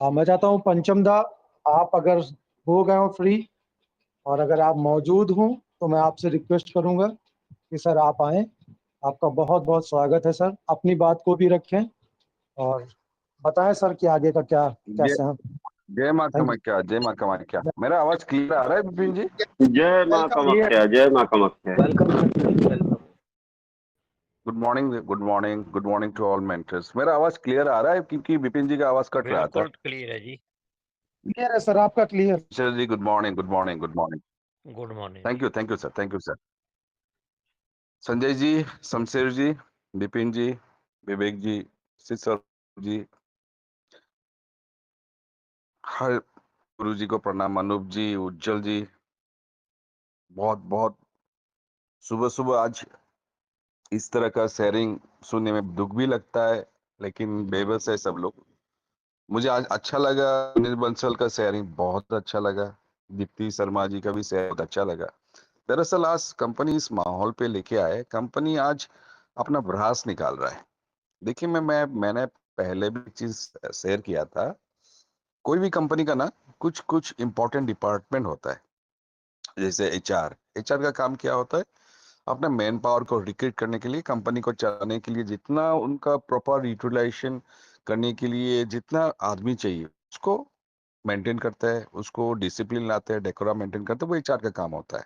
हाँ, मैं चाहता हूँ पंचम दा, आप अगर हो गए हो फ्री और अगर आप मौजूद हों तो मैं आपसे रिक्वेस्ट करूंगा कि सर आप आएं। आपका बहुत बहुत स्वागत है सर। अपनी बात को भी रखें और बताएं सर कि आगे का क्या जय कैसे हैं। जय माँ थैंक यू। कामाख्या, जय माँ कामाख्या। मेरा आवाज क्लियर आ रहा है विपिन जी? जय माँ वेलकम। कामाख्या, जय माँ Kamakhya. Welcome welcome. Good morning, good morning, good morning to all mentors. मेरा आवाज क्लियर आ रहा है क्योंकि विपिन जी का आवाज कट रहा था। बिल्कुल क्लियर है जी। क्लियर है सर, आपका क्लियर। सर जी, good morning, good morning, good morning. Good morning जी। Thank you sir, thank you sir. Sanjay ji, Shamsher ji, Vipin ji, Vivek ji, Sisar ji, Har Guru ji को प्रणाम। अनूप जी, उज्जवल जी, बहुत बहुत सुबह सुबह आज इस तरह का शेयरिंग सुनने में दुख भी लगता है, लेकिन बेबस है सब लोग। मुझे आज अच्छा लगा, अनिल बंसल का शेयरिंग बहुत अच्छा लगा, दीप्ति शर्मा जी का भी शेयर बहुत अच्छा लगा। दरअसल आज कंपनी इस माहौल पे लेके आए, कंपनी आज अपना भ्रास निकाल रहा है। देखिए, मैंने पहले भी एक चीज शेयर किया था। कोई भी कंपनी का ना कुछ कुछ इंपॉर्टेंट डिपार्टमेंट होता है, जैसे एचआर। एचआर का काम क्या होता है? अपना मैन पावर को रिक्रूट करने के लिए, कंपनी को चलाने के लिए, जितना उनका प्रॉपर यूटिलाइजेशन करने के लिए जितना आदमी चाहिए उसको मेंटेन करता है, उसको डिसिप्लिन लाते हैं, डेकोरा मेंटेन करते हैं, वो एचआर का काम होता है।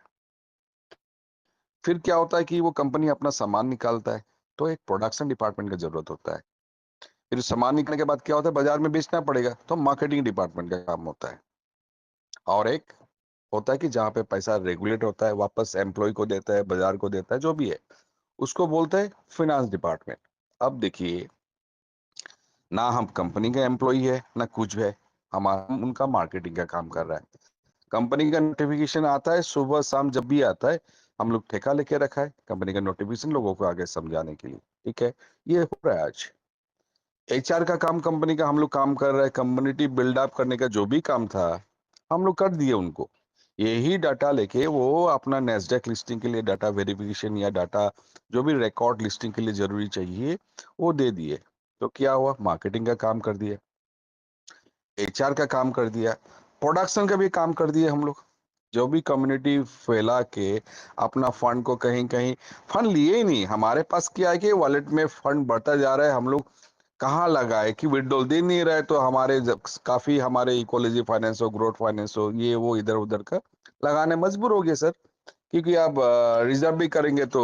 फिर क्या होता है कि वो कंपनी अपना सामान निकालता है, तो एक प्रोडक्शन डिपार्टमेंट का जरूरत होता है। फिर सामान निकलने के बाद क्या होता है, बाजार में बेचना पड़ेगा, तो मार्केटिंग डिपार्टमेंट का काम होता है। और एक होता है कि जहाँ पे पैसा रेगुलेट होता है, वापस एम्प्लॉय को देता है, बाजार को देता है, जो भी है, उसको बोलते हैं फाइनेंस डिपार्टमेंट। अब देखिए, ना हम कंपनी का एम्प्लॉय है ना कुछ है, हमारा उनका मार्केटिंग का काम कर रहा है। कंपनी का नोटिफिकेशन आता है सुबह शाम, जब भी आता है हम लोग ठेका लेके रखा है कंपनी का नोटिफिकेशन लोगों को आगे समझाने के लिए। ठीक है, ये हो रहा है आज। एचआर का काम, कंपनी का हम लोग काम कर रहे हैं, कम्युनिटी बिल्डअप करने का जो भी काम था हम लोग कर दिए उनको। यही डाटा लेके वो अपना नेस्डेक लिस्टिंग के लिए डाटा वेरिफिकेशन या डाटा जो भी रिकॉर्ड लिस्टिंग के लिए जरूरी चाहिए वो दे दिए। तो क्या हुआ, मार्केटिंग का काम कर दिया, एचआर का काम कर दिया, प्रोडक्शन का भी काम कर दिया हम लोग। जो भी कम्युनिटी फैला के अपना फंड को कहीं कहीं, फंड लिए ही नहीं, हमारे पास क्या है कि वॉलेट में फंड बढ़ता जा रहा है, हम लोग कहाँ लगाए कि विड्रॉल दे नहीं रहे, तो हमारे काफी हमारे इकोलॉजी फाइनेंस हो, ग्रोथ फाइनेंस हो, ये वो इधर उधर का लगाने मजबूर हो गए सर। क्योंकि आप रिजर्व भी करेंगे तो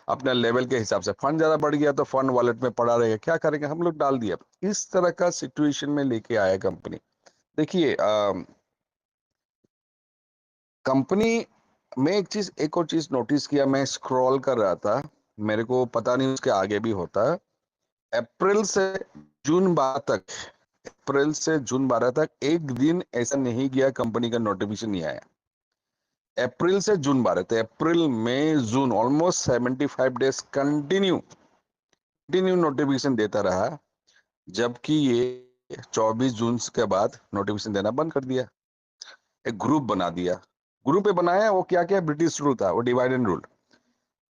अपने लेवल के हिसाब से फंड ज्यादा बढ़ गया तो फंड वॉलेट में पड़ा रहेगा, क्या करेंगे, हम लोग डाल दिया। इस तरह का सिचुएशन में लेके आया कंपनी। देखिए, कंपनी में एक और चीज नोटिस किया, मैं स्क्रॉल कर रहा था, मेरे को पता नहीं उसके आगे भी होता है। अप्रैल से जून 12 तक, अप्रैल से जून 12 तक एक दिन ऐसा नहीं गया कंपनी का नोटिफिकेशन नहीं आया। अप्रैल से जून 12 तक, अप्रैल मई जून, ऑलमोस्ट 75 डेज कंटिन्यू नोटिफिकेशन देता रहा। जबकि ये 24 जून के बाद नोटिफिकेशन देना बंद कर दिया। एक ग्रुप बना दिया, ग्रुप पे बनाया, वो क्या क्या ब्रिटिश रूल था, वो डिवाइड एंड रूल।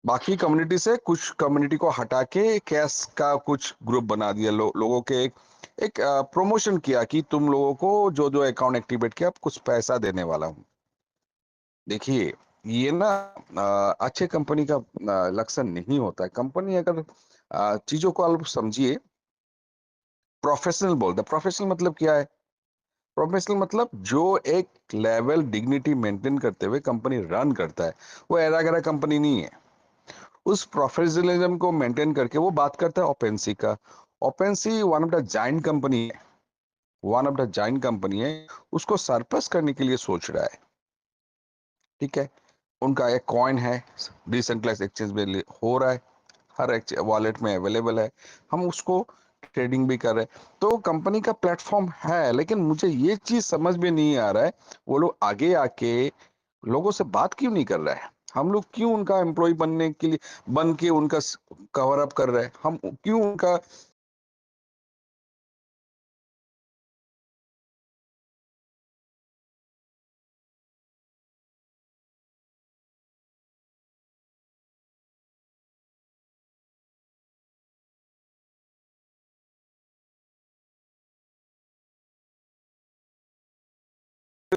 बाकी कम्युनिटी से कुछ कम्युनिटी को हटा के कैश का कुछ ग्रुप बना दिया, लोगों के एक एक प्रमोशन किया कि तुम लोगों को जो जो अकाउंट एक्टिवेट किया कुछ पैसा देने वाला हूँ। देखिए, ये ना अच्छे कंपनी का लक्षण नहीं होता है। कंपनी अगर चीजों को आप समझिए, प्रोफेशनल बोलते हैं। प्रोफेशनल मतलब क्या है? प्रोफेशनल मतलब जो एक लेवल डिग्निटी मेंटेन करते हुए कंपनी रन करता है, वो एरा गैरा कंपनी नहीं है। उस प्रोफेशनलिज्म को मेंटेन करके वो बात करता है ओपेंसी का। OpenSea one of the giant company है, one of the giant company है, उसको सरपस करने के लिए सोच रहा है। ठीक है, उनका एक कॉइन है, डिसेंट्रलाइज एक्सचेंज में हो रहा है, हर एक वॉलेट में अवेलेबल है, हम उसको ट्रेडिंग भी कर रहे हैं। तो कंपनी का प्लेटफॉर्म है, लेकिन मुझे ये चीज समझ में नहीं आ रहा है, वो लोग आगे आके लोगों से बात क्यों नहीं कर रहा है? हम लोग क्यों उनका एम्प्लॉय बनने के लिए बन के उनका कवर अप कर रहे हैं? हम क्यों उनका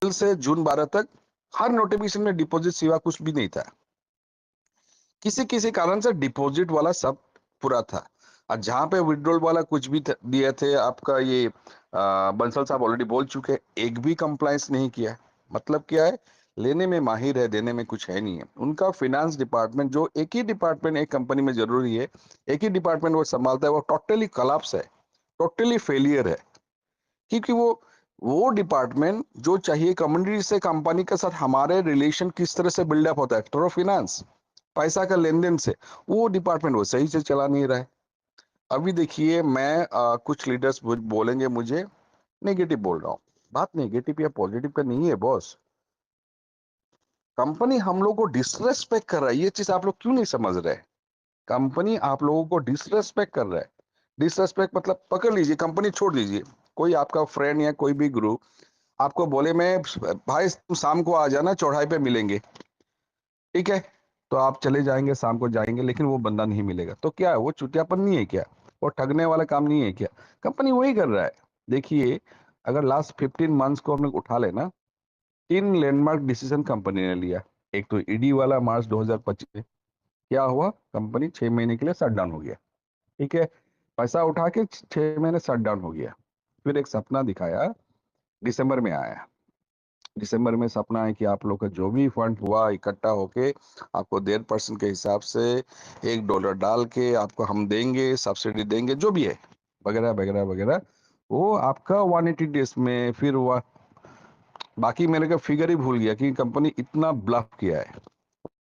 अप्रैल से जून 12 तक हर नोटिफिकेशन में डिपॉजिट सिवा कुछ भी नहीं था। किसी किसी कारण से डिपॉजिट वाला सब पूरा था, और जहां पे विड्रॉल वाला कुछ भी दिए थे, आपका ये बंसल साहब ऑलरेडी बोल चुके, एक भी कंप्लायंस नहीं किया। मतलब क्या है, लेने में माहिर है, देने में कुछ है नहीं है। उनका फाइनेंस डिपार्टमेंट, जो एक ही डिपार्टमेंट एक कंपनी में जरूरी है, एक ही डिपार्टमेंट वो संभालता है, वो टोटली कोलैप्स है, टोटली फेलियर है। क्योंकि वो डिपार्टमेंट जो चाहिए कम्युनिटी से कंपनी के साथ हमारे रिलेशन किस तरह से बिल्डअप होता है थ्रू फाइनेंस, पैसा का लेन देन से, वो डिपार्टमेंट वो सही से चला नहीं रहा है। अभी देखिए, मैं कुछ लीडर्स बोलेंगे मुझे नेगेटिव बोल रहा हूँ, बात नेगेटिव या पॉजिटिव का नहीं है बॉस। कंपनी हम लोग को डिसरेस्पेक्ट कर रहा है, ये चीज आप लोग क्यों नहीं समझ रहे? कंपनी आप लोगों को डिसरेस्पेक्ट कर रहा है। डिसरेस्पेक्ट मतलब पकड़ लीजिए, कंपनी छोड़ दीजिए, कोई आपका फ्रेंड या कोई भी ग्रुप आपको बोले, मैं भाई तुम शाम को आ जाना, चौराहे पे मिलेंगे, ठीक है? तो आप चले जाएंगे, शाम को जाएंगे, लेकिन वो बंदा नहीं मिलेगा। तो क्या है, वो चुतियापन नहीं है क्या? वो ठगने वाला काम नहीं है क्या? कंपनी वही कर रहा है। देखिए, अगर लास्ट 15 मंथ्स को हम लोग उठा लेना, 3 लैंडमार्क डिसीजन कंपनी ने लिया। एक तो ईडी वाला मार्च 2025 में, क्या हुआ, कंपनी 6 महीने के लिए शट डाउन हो गया, ठीक है? पैसा उठा के 6 महीने शट डाउन हो गया। फिर एक सपना दिखाया, दिसंबर में आया। दिसंबर में सपना है कि आप लोग का जो भी फंड हुआ इकट्ठा होके आपको 1.5% के हिसाब से $1 डाल के आपको हम देंगे, सब्सिडी देंगे, जो भी है वगैरह वगैरह वगैरह। वो आपका 180 डेज में फिर हुआ। बाकी मेरे का फिगर ही भूल गया कि कंपनी इतना ब्लफ किया है।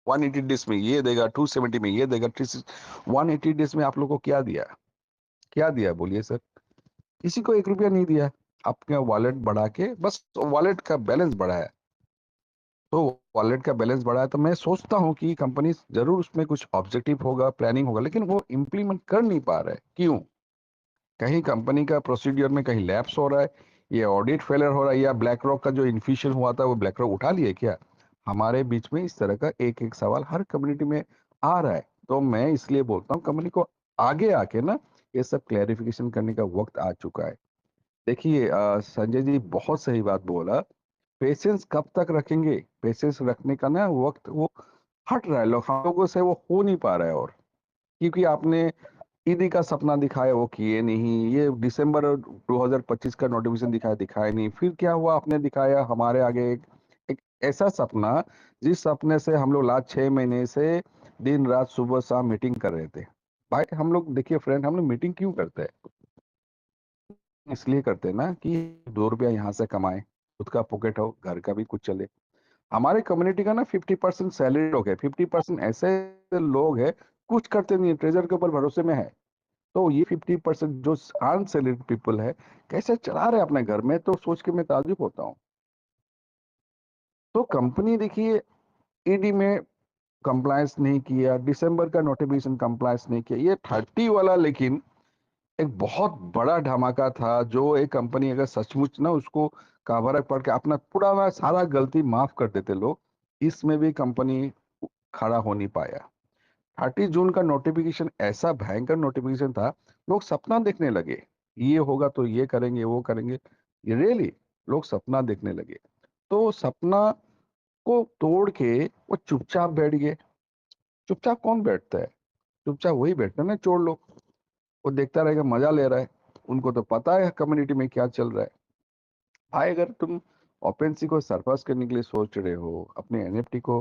180 डेज में ये देगा, 270 में ये देगा, 180 डेज में आप लोग को क्या दिया? क्या दिया बोलिए सर? किसी को 1 रुपया नहीं दिया। आपके वॉलेट बढ़ा के बस वॉलेट का बैलेंस बढ़ाया। तो वॉलेट का बैलेंस बढ़ा है, तो मैं सोचता हूँ कि कंपनी जरूर उसमें कुछ ऑब्जेक्टिव होगा, प्लानिंग होगा, लेकिन वो इम्प्लीमेंट कर नहीं पा रहा है। क्यों? कहीं कंपनी का प्रोसीडियर में कहीं लैप्स हो रहा है, ये ऑडिट फेलियर हो रहा है, या ब्लैक रॉक का जो इन्फ्यूशन हुआ था वो ब्लैक रॉक उठा लिए क्या? हमारे बीच में इस तरह का एक एक सवाल हर कम्युनिटी में आ रहा है। तो मैं इसलिए बोलता हूँ, कंपनी को आगे आके ना ये सब क्लैरिफिकेशन करने का वक्त आ चुका है। देखिए, संजय जी बहुत सही बात बोला। पेशेंस कब तक रखेंगे? पेशेंस रखने का ना वक्त वो हट रहा है, लोग हम लोगों से वो हो नहीं पा रहा है। और क्योंकि आपने ईडी का सपना दिखाया, वो किए नहीं। ये दिसंबर 2025 का नोटिफिकेशन दिखाया नहीं। फिर क्या हुआ, आपने दिखाया हमारे आगे एक ऐसा सपना, जिस सपने से हम लोग लास्ट 6 महीने से दिन रात सुबह शाम मीटिंग कर रहे थे। भाई हम लोग देखिए फ्रेंड, हम लोग मीटिंग क्यों करते हैं? इसलिए करते हैं ना कि 2 रुपया यहाँ से कमाए, खुद का पॉकेट हो, घर का भी कुछ चले। हमारे कम्युनिटी का ना 50% सैलरी लोग है, 50% ऐसे लोग है कुछ करते नहीं है, ट्रेजर के ऊपर भरोसे में है। तो ये 50% जो अनसैलरीड पीपल है, कैसे चला रहे अपने घर में, तो सोच के मैं ताज्जुब होता हूँ। तो कंपनी देखिए, ईडी में कंप्लायंस नहीं किया, दिसंबर का नोटिफिकेशन कंप्लायंस नहीं किया, ये 30 वाला लेकिन एक बहुत बड़ा धमाका था, जो एक कंपनी अगर सचमुच ना उसको कवर अप करके अपना पूरा सारा गलती माफ कर देते लोग, इसमें भी कंपनी खड़ा हो नहीं पाया। 30 जून का नोटिफिकेशन ऐसा भयंकर नोटिफिकेशन था, लोग सपना देखने लगे, ये होगा तो ये करेंगे, वो करेंगे। ये रियली लोग सपना देखने लगे। तो सपना को तोड़ के वो चुपचाप बैठ गए। चुपचाप कौन बैठता है? चुपचाप वही बैठता है ना चोर लोग। वो देखता रहेगा, मजा ले रहा है। उनको तो पता है कम्युनिटी में क्या चल रहा है। भाई अगर तुम ओपेनसी को सरपास करने के लिए सोच रहे हो, अपने एनएफटी को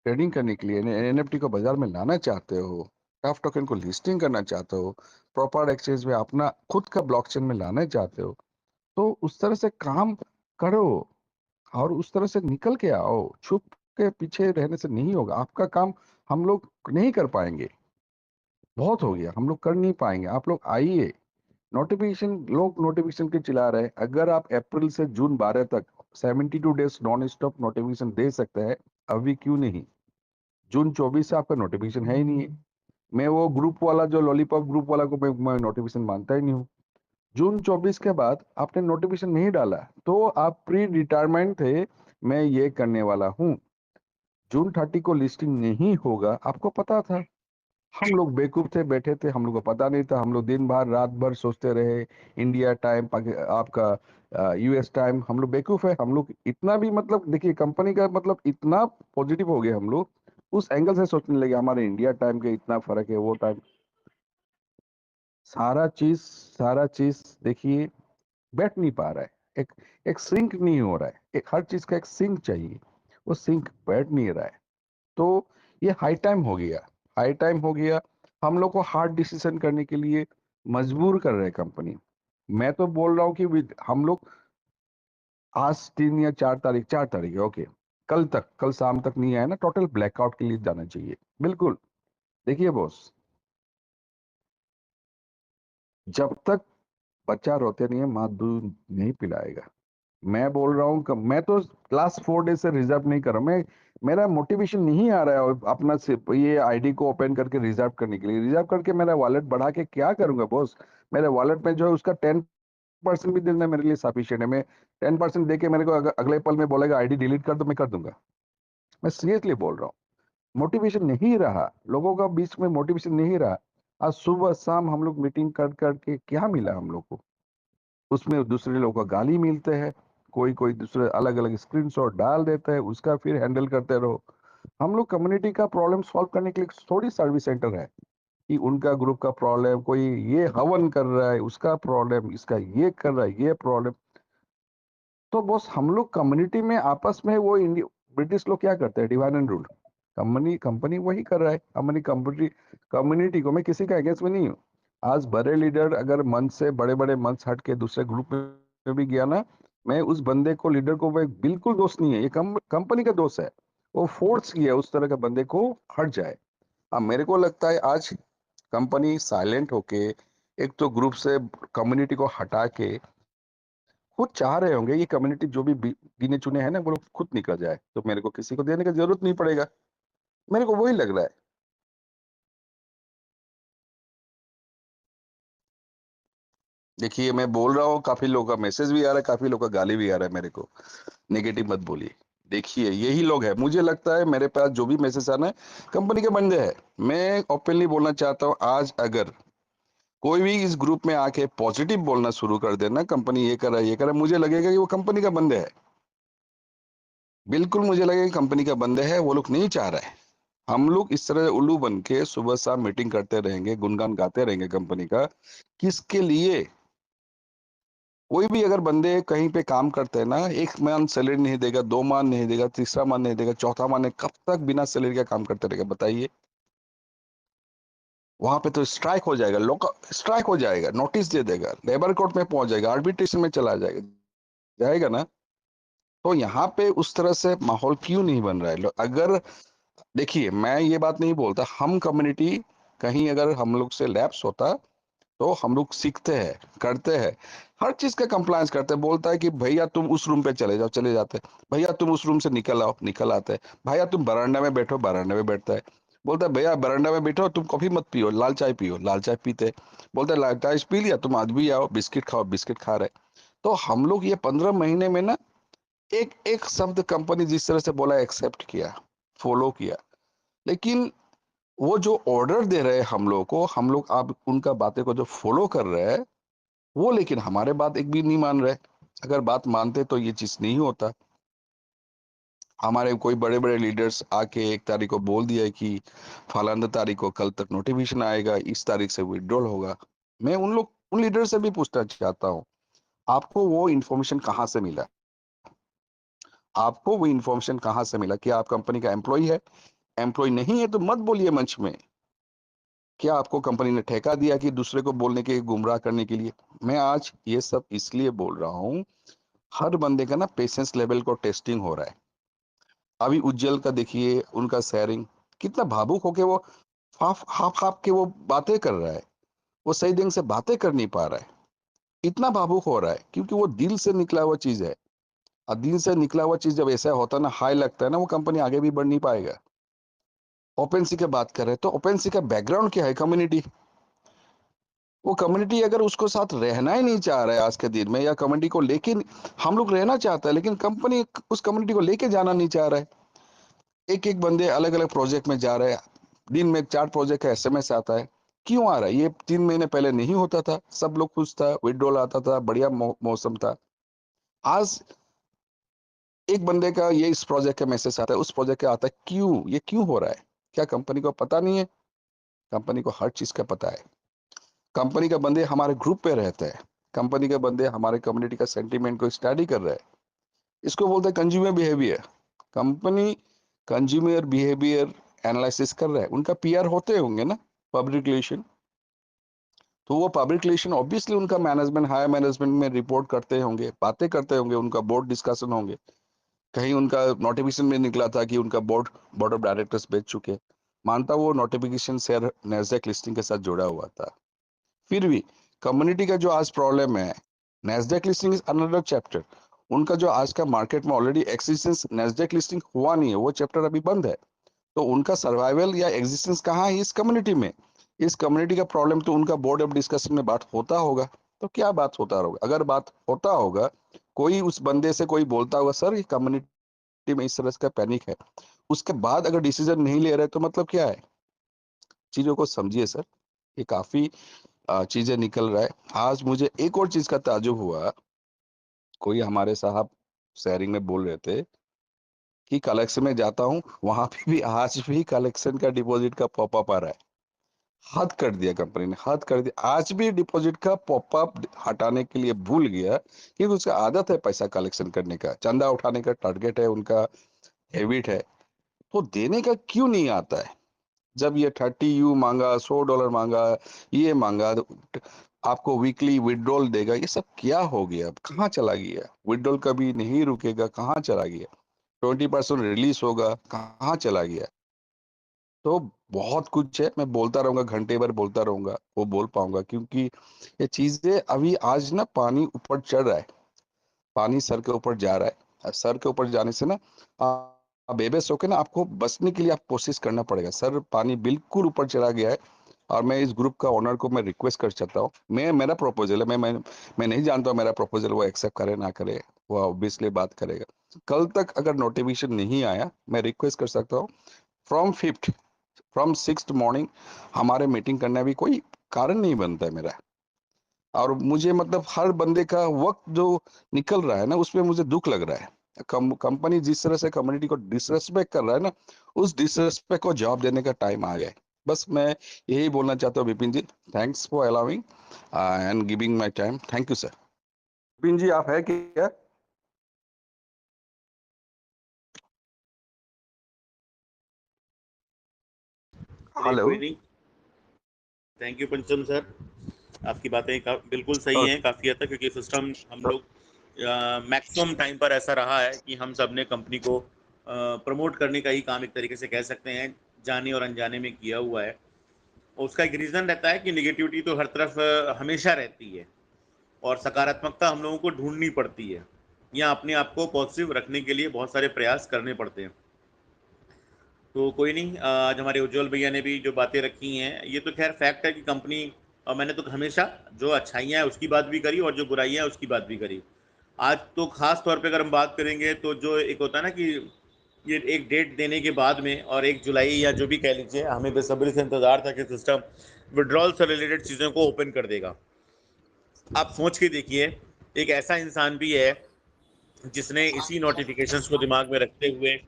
ट्रेडिंग करने के लिए, एनएफटी को बाजार में लाना चाहते हो, टफ टोकन को लिस्टिंग करना चाहते हो, प्रॉपर एक्सचेंज में अपना खुद का ब्लॉकचेन में लाना चाहते हो, तो उस तरह से काम करो और उस तरह से निकल के आओ। छुप के पीछे रहने से नहीं होगा आपका काम। हम लोग नहीं कर पाएंगे, बहुत हो गया, हम लोग कर नहीं पाएंगे। आप लोग आइए। नोटिफिकेशन, लोग नोटिफिकेशन के चिल्ला रहे हैं। अगर आप अप्रैल से जून 12 तक 72 डेज नॉन स्टॉप नोटिफिकेशन दे सकते हैं, अभी क्यों नहीं? जून 24 से आपका नोटिफिकेशन है ही नहीं है। मैं वो ग्रुप वाला, जो लॉलीपॉप ग्रुप वाला को मैं नोटिफिकेशन मानता ही नहीं हूँ। जून 24 के बाद आपने नोटिफिकेशन नहीं डाला, तो आप प्री रिटायरमेंट थे, मैं ये करने वाला हूँ। जून 30 को लिस्टिंग नहीं होगा, आपको पता था। हम लोग बेवकूफ थे, बैठे थे, हम लोग को पता नहीं था, हम लोग दिन भर रात भर सोचते रहे, इंडिया टाइम, आपका यूएस टाइम, हम लोग बेवकूफ है। हम लोग इतना भी मतलब देखिए कंपनी का मतलब इतना पॉजिटिव हो गए हम लोग, उस एंगल से सोचने लगे हमारे इंडिया टाइम के इतना फर्क है, वो टाइम सारा चीज देखिए बैठ नहीं पा रहा है, एक एक सिंक नहीं हो रहा है, एक हर चीज का एक सिंक चाहिए, वो सिंक बैठ नहीं रहा है। तो ये हाई टाइम हो गया, हाई टाइम हो गया, हम लोग को हार्ड डिसीजन करने के लिए मजबूर कर रहे हैं कंपनी। मैं तो बोल रहा हूँ कि हम लोग आज 3 या 4 तारीख, 4 तारीख है, ओके, कल शाम तक नहीं आया ना, टोटल ब्लैकआउट के लिए जाना चाहिए। बिल्कुल। देखिए बॉस, जब तक बच्चा रोते नहीं है माँ दूध नहीं पिलाएगा। मैं बोल रहा हूँ मैं तो लास्ट 4 डेज से रिजर्व नहीं कर रहा हूँ। मेरा मोटिवेशन नहीं आ रहा है अपना ये आईडी को ओपन करके रिजर्व करने के लिए। रिजर्व करके मेरा वॉलेट बढ़ा के क्या करूंगा बॉस? मेरे वॉलेट में जो है उसका 10% भी देना मेरे लिए सफिशियंट है। मैं 10% दे के मेरे को अगले पल में बोलेगा आईडी डिलीट कर दो, मैं कर दूंगा। मैं सीरियसली बोल रहा हूँ, मोटिवेशन नहीं रहा, लोगों का बीच में मोटिवेशन नहीं रहा। आज सुबह शाम हम लोग मीटिंग कर करके क्या मिला हम लोग को? उसमें दूसरे लोगों का गाली मिलते हैं, कोई कोई दूसरे अलग अलग स्क्रीनशॉट डाल देता है, उसका फिर हैंडल करते रहो। हम लोग कम्युनिटी का प्रॉब्लम सॉल्व करने के लिए थोड़ी सर्विस सेंटर है कि उनका ग्रुप का प्रॉब्लम, कोई ये हवन कर रहा है उसका प्रॉब्लम, इसका ये कर रहा है ये प्रॉब्लम। तो बस हम लोग कम्युनिटी में आपस में वो ब्रिटिश लोग क्या करते हैं, divide and rule. Company company वही कर रहा है। हमारी कम्युनिटी कम्युनिटी को, मैं किसी का अगेंस्ट में नहीं हूँ। आज बड़े लीडर अगर मंच से बड़े बड़े मंच हट के दूसरे ग्रुप में भी गया ना, मैं उस बंदे को, लीडर को, वो बिल्कुल दोस्त नहीं है, ये कंपनी का दोस्त है। वो फोर्स किया उस तरह का बंदे को हट जाए। अब मेरे को लगता है आज कंपनी साइलेंट होके, एक तो ग्रुप से कम्युनिटी को हटा के खुद चाह रहे होंगे ये कम्युनिटी जो भी गिने चुने हैं ना वो लोग खुद निकल जाए, तो मेरे को किसी को देने की जरूरत नहीं पड़ेगा। मेरे को वही लग रहा है। देखिए मैं बोल रहा हूँ, काफी लोगों का मैसेज भी आ रहा है, काफी लोगों का गाली भी आ रहा है मेरे को। नेगेटिव मत बोलिए। देखिए यही लोग है, मुझे लगता है मेरे पास जो भी मैसेज आना है कंपनी के बंदे हैं। मैं ओपनली बोलना चाहता हूँ, आज अगर कोई भी इस ग्रुप में आके पॉजिटिव बोलना शुरू कर देना, कंपनी ये कर रहा है ये कर रहा है, मुझे लगेगा कि वो कंपनी का बंदे है। बिल्कुल मुझे लगेगा कि कंपनी का बंदे है, वो लोग नहीं चाह रहे हैं। हम लोग इस तरह उल्लू बन के सुबह शाम मीटिंग करते रहेंगे, गुणगान गाते रहेंगे कंपनी का, किसके लिए? कोई भी अगर बंदे कहीं पे काम करते हैं ना, 1 मंथ सैलरी नहीं देगा, 2 मंथ नहीं देगा, तीसरा मंथ नहीं देगा, चौथा मंथ नहीं, कब तक बिना सैलरी का काम करते रहेगा बताइए? वहां पे तो स्ट्राइक हो जाएगा, लोग स्ट्राइक हो जाएगा, नोटिस दे देगा, लेबर कोर्ट में पहुंच जाएगा, आर्बिट्रेशन में चला जाएगा, जाएगा ना। तो यहाँ पे उस तरह से माहौल क्यों नहीं बन रहा है? अगर देखिए मैं ये बात नहीं बोलता, हम कम्युनिटी कहीं अगर हम लोग से लैप्स होता तो हम लोग सीखते हैं, करते हैं, हर चीज का कंप्लायंस करते हैं। बोलता है कि भैया तुम उस रूम पे चले जाओ, चले जाते हैं। भैया तुम उस रूम से निकल आओ, निकल आते हैं। भैया तुम बरामदा में बैठो, बरामदा में बैठता है। बोलता है भैया बरामदा में बैठो, तुम कॉफी मत पियो, लाल चाय पियो, लाल चाय पीते। बोलता है लाल चाय पी लिया, तुम आज भी आओ, बिस्किट खाओ, बिस्किट खा रहे। तो हम लोग ये 15 महीने में ना एक एक शब्द कंपनी जिस तरह से बोला एक्सेप्ट किया, फॉलो किया। लेकिन वो जो ऑर्डर दे रहे हैं हम लोग को, हम लोग आप उनका बातें को जो फॉलो कर रहे हैं वो, लेकिन हमारे बात एक भी नहीं मान रहे। अगर बात मानते तो ये चीज नहीं होता। हमारे कोई बड़े बड़े लीडर्स आके 1 तारीख को बोल दिया है कि फलाना तारीख को कल तक नोटिफिकेशन आएगा, इस तारीख से विड्रॉल होगा। मैं उन लीडर से भी पूछना चाहता हूँ, आपको वो इन्फॉर्मेशन कहाँ से मिला? आपको वो इन्फॉर्मेशन कहाँ से मिला? क्या आप कंपनी का एम्प्लॉय है? एम्प्लॉय नहीं है तो मत बोलिए मंच में। क्या आपको कंपनी ने ठेका दिया कि दूसरे को बोलने के, गुमराह करने के लिए? मैं आज ये सब इसलिए बोल रहा हूँ, हर बंदे का ना पेशेंस लेवल को टेस्टिंग हो रहा है। अभी उज्जवल का देखिए, उनका शेयरिंग कितना भावुक होके वो हाफ हाफ हाफ के वो बातें कर रहा है। वो सही ढंग से बातें कर नहीं पा रहा है, इतना भावुक हो रहा है क्योंकि वो दिल से निकला हुआ चीज है। और दिल से निकला हुआ चीज जब ऐसा होता है ना, हाई लगता है ना, वो कंपनी आगे भी बढ़ नहीं पाएगा। ओपन सी की बात कर रहे हैं तो ओपन सी का बैकग्राउंड क्या है? कम्युनिटी। वो कम्युनिटी अगर उसको साथ रहना ही नहीं चाह रहा है आज के दिन में, या कम्युनिटी को लेके हम लोग रहना चाहता है लेकिन कंपनी उस कम्युनिटी को लेके जाना नहीं चाह रहा है। एक एक बंदे अलग अलग प्रोजेक्ट में जा रहे हैं, दिन में 4 प्रोजेक्ट का एसएमएस आता है। क्यों आ रहा है? ये 3 महीने पहले नहीं होता था, सब लोग खुश था, विड्रॉल आता था, बढ़िया मौसम था। आज एक बंदे का ये इस प्रोजेक्ट का मैसेज आता है, उस प्रोजेक्ट का आता है, क्यों? ये क्यों हो रहा है? क्या कंपनी को पता नहीं है? कंपनी को हर चीज का पता है। कंपनी का बंदे हमारे ग्रुप पे रहते हैं, कंपनी के बंदे हमारे कम्युनिटी का सेंटीमेंट को स्टडी कर रहे हैं। इसको बोलते हैं consumer behaviour. Company consumer behaviour analysis कर रहा है, उनका पीआर होते होंगे ना, पब्लिक रिलेशन। तो वो पब्लिक रिलेशन ऑब्वियसली उनका मैनेजमेंट, हायर मैनेजमेंट में रिपोर्ट करते होंगे, बातें करते होंगे, उनका बोर्ड डिस्कशन होंगे। कहीं उनका नोटिफिकेशन में निकला था कि उनका बोर्ड ऑफ डायरेक्टर्स बेच चुके। मानता वो नोटिफिकेशन शेयर नैस्डैक लिस्टिंग के साथ जुड़ा हुआ था। फिर भी कम्युनिटी का जो आज प्रॉब्लम है, Nasdaq listing is another chapter. उनका जो आज का मार्केट में ऑलरेडी एक्सिस्टेंस नैस्डैक लिस्टिंग हुआ नहीं है, वो चैप्टर अभी बंद है। तो उनका सर्वाइवल या एग्जिस्टेंस कहाँ है? इस कम्युनिटी में। इस कम्युनिटी का प्रॉब्लम तो उनका बोर्ड ऑफ डिस्कशन में बात होता होगा। तो क्या बात होता होगा? अगर बात होता होगा, कोई उस बंदे से कोई बोलता होगा, सर ये कम्युनिटी में इस तरह का पैनिक है, उसके बाद अगर डिसीजन नहीं ले रहे तो मतलब क्या है? चीजों को समझिए सर, ये काफी चीजें निकल रहा है। आज मुझे एक और चीज का ताजुब हुआ, कोई हमारे साहब शेयरिंग में बोल रहे थे कि कलेक्शन में जाता हूँ, वहां पे भी आज भी कलेक्शन का डिपॉजिट का पॉपअप आ रहा है। हद कर दिया कंपनी ने, हद कर दिया। आज भी डिपॉजिट का पॉपअप हटाने के लिए भूल गया, क्योंकि उसका आदत है पैसा कलेक्शन करने का, चंदा उठाने का टारगेट है उनका, हैबिट है। तो देने का क्यों नहीं आता है? जब ये 30 U मांगा, $100 मांगा, ये मांगा, तो आपको वीकली विड्रॉल देगा, ये सब क्या हो गया? अब कहाँ चला गया? विड्रॉल कभी नहीं रुकेगा, कहाँ चला गया? 20% रिलीज होगा, कहाँ चला गया? तो बहुत कुछ है, मैं बोलता रहूंगा, घंटे भर बोलता रहूंगा, वो बोल पाऊंगा, क्योंकि ये चीजें अभी आज ना पानी ऊपर चढ़ रहा है, पानी सर के ऊपर जा रहा है। और सर के ऊपर जाने से ना बेबस होके ना आपको बचने के लिए आप कोशिश करना पड़ेगा। सर पानी बिल्कुल ऊपर चला गया है। और मैं इस ग्रुप का ओनर को मैं रिक्वेस्ट कर चाहता हूँ, मेरा प्रपोजल है, मैं नहीं जानता हूँ मेरा प्रपोजल वो एक्सेप्ट करे ना करे, वो ऑब्वियसली बात करेगा। कल तक अगर नोटिफिकेशन नहीं आया, मैं रिक्वेस्ट कर सकता हूँ, फ्रॉम 6th मॉर्निंग हमारे मीटिंग करने भी कोई कारण नहीं बनता है मेरा। और मुझे मतलब हर बंदे का वक्त जो निकल रहा है ना, उसमें मुझे दुख लग रहा है। कंपनी जिस तरह से कम्युनिटी को डिसरेस्पेक्ट कर रहा है ना, उस डिसरेस्पेक्ट को जवाब देने का टाइम आ गया है। बस मैं यही बोलना चाहता हूँ Vipin ji, thanks for allowing and giving my time. Thank you sir. Vipin ji आप है क्या? हेलो। कोई नहीं। थैंक यू पंचम सर, आपकी बातें बिल्कुल सही हैं काफ़ी हद तक, क्योंकि सिस्टम हम लोग मैक्सिमम टाइम पर ऐसा रहा है कि हम सब ने कंपनी को प्रमोट करने का ही काम एक तरीके से कह सकते हैं, जाने और अनजाने में किया हुआ है। और उसका एक रीज़न रहता है कि निगेटिविटी तो हर तरफ हमेशा रहती है, और सकारात्मकता हम लोगों को ढूंढनी पड़ती है, या अपने आप को पॉजिटिव रखने के लिए बहुत सारे प्रयास करने पड़ते हैं। तो कोई नहीं, आज हमारे उज्जवल भैया ने भी जो बातें रखी हैं, ये तो खैर फैक्ट है कि कंपनी, मैंने तो हमेशा जो अच्छाइयाँ हैं उसकी बात भी करी और जो बुराइयाँ हैं उसकी बात भी करी। आज तो खास तौर पे अगर हम बात करेंगे, तो जो एक होता है ना कि ये एक डेट देने के बाद में, और 1 जुलाई या जो भी कह लीजिए, हमें बेसब्री से इंतज़ार था कि सिस्टम विड्रॉल से रिलेटेड चीज़ों को ओपन कर देगा। आप सोच के देखिए, एक ऐसा इंसान भी है जिसने इसी नोटिफिकेशंस को दिमाग में रखते हुए,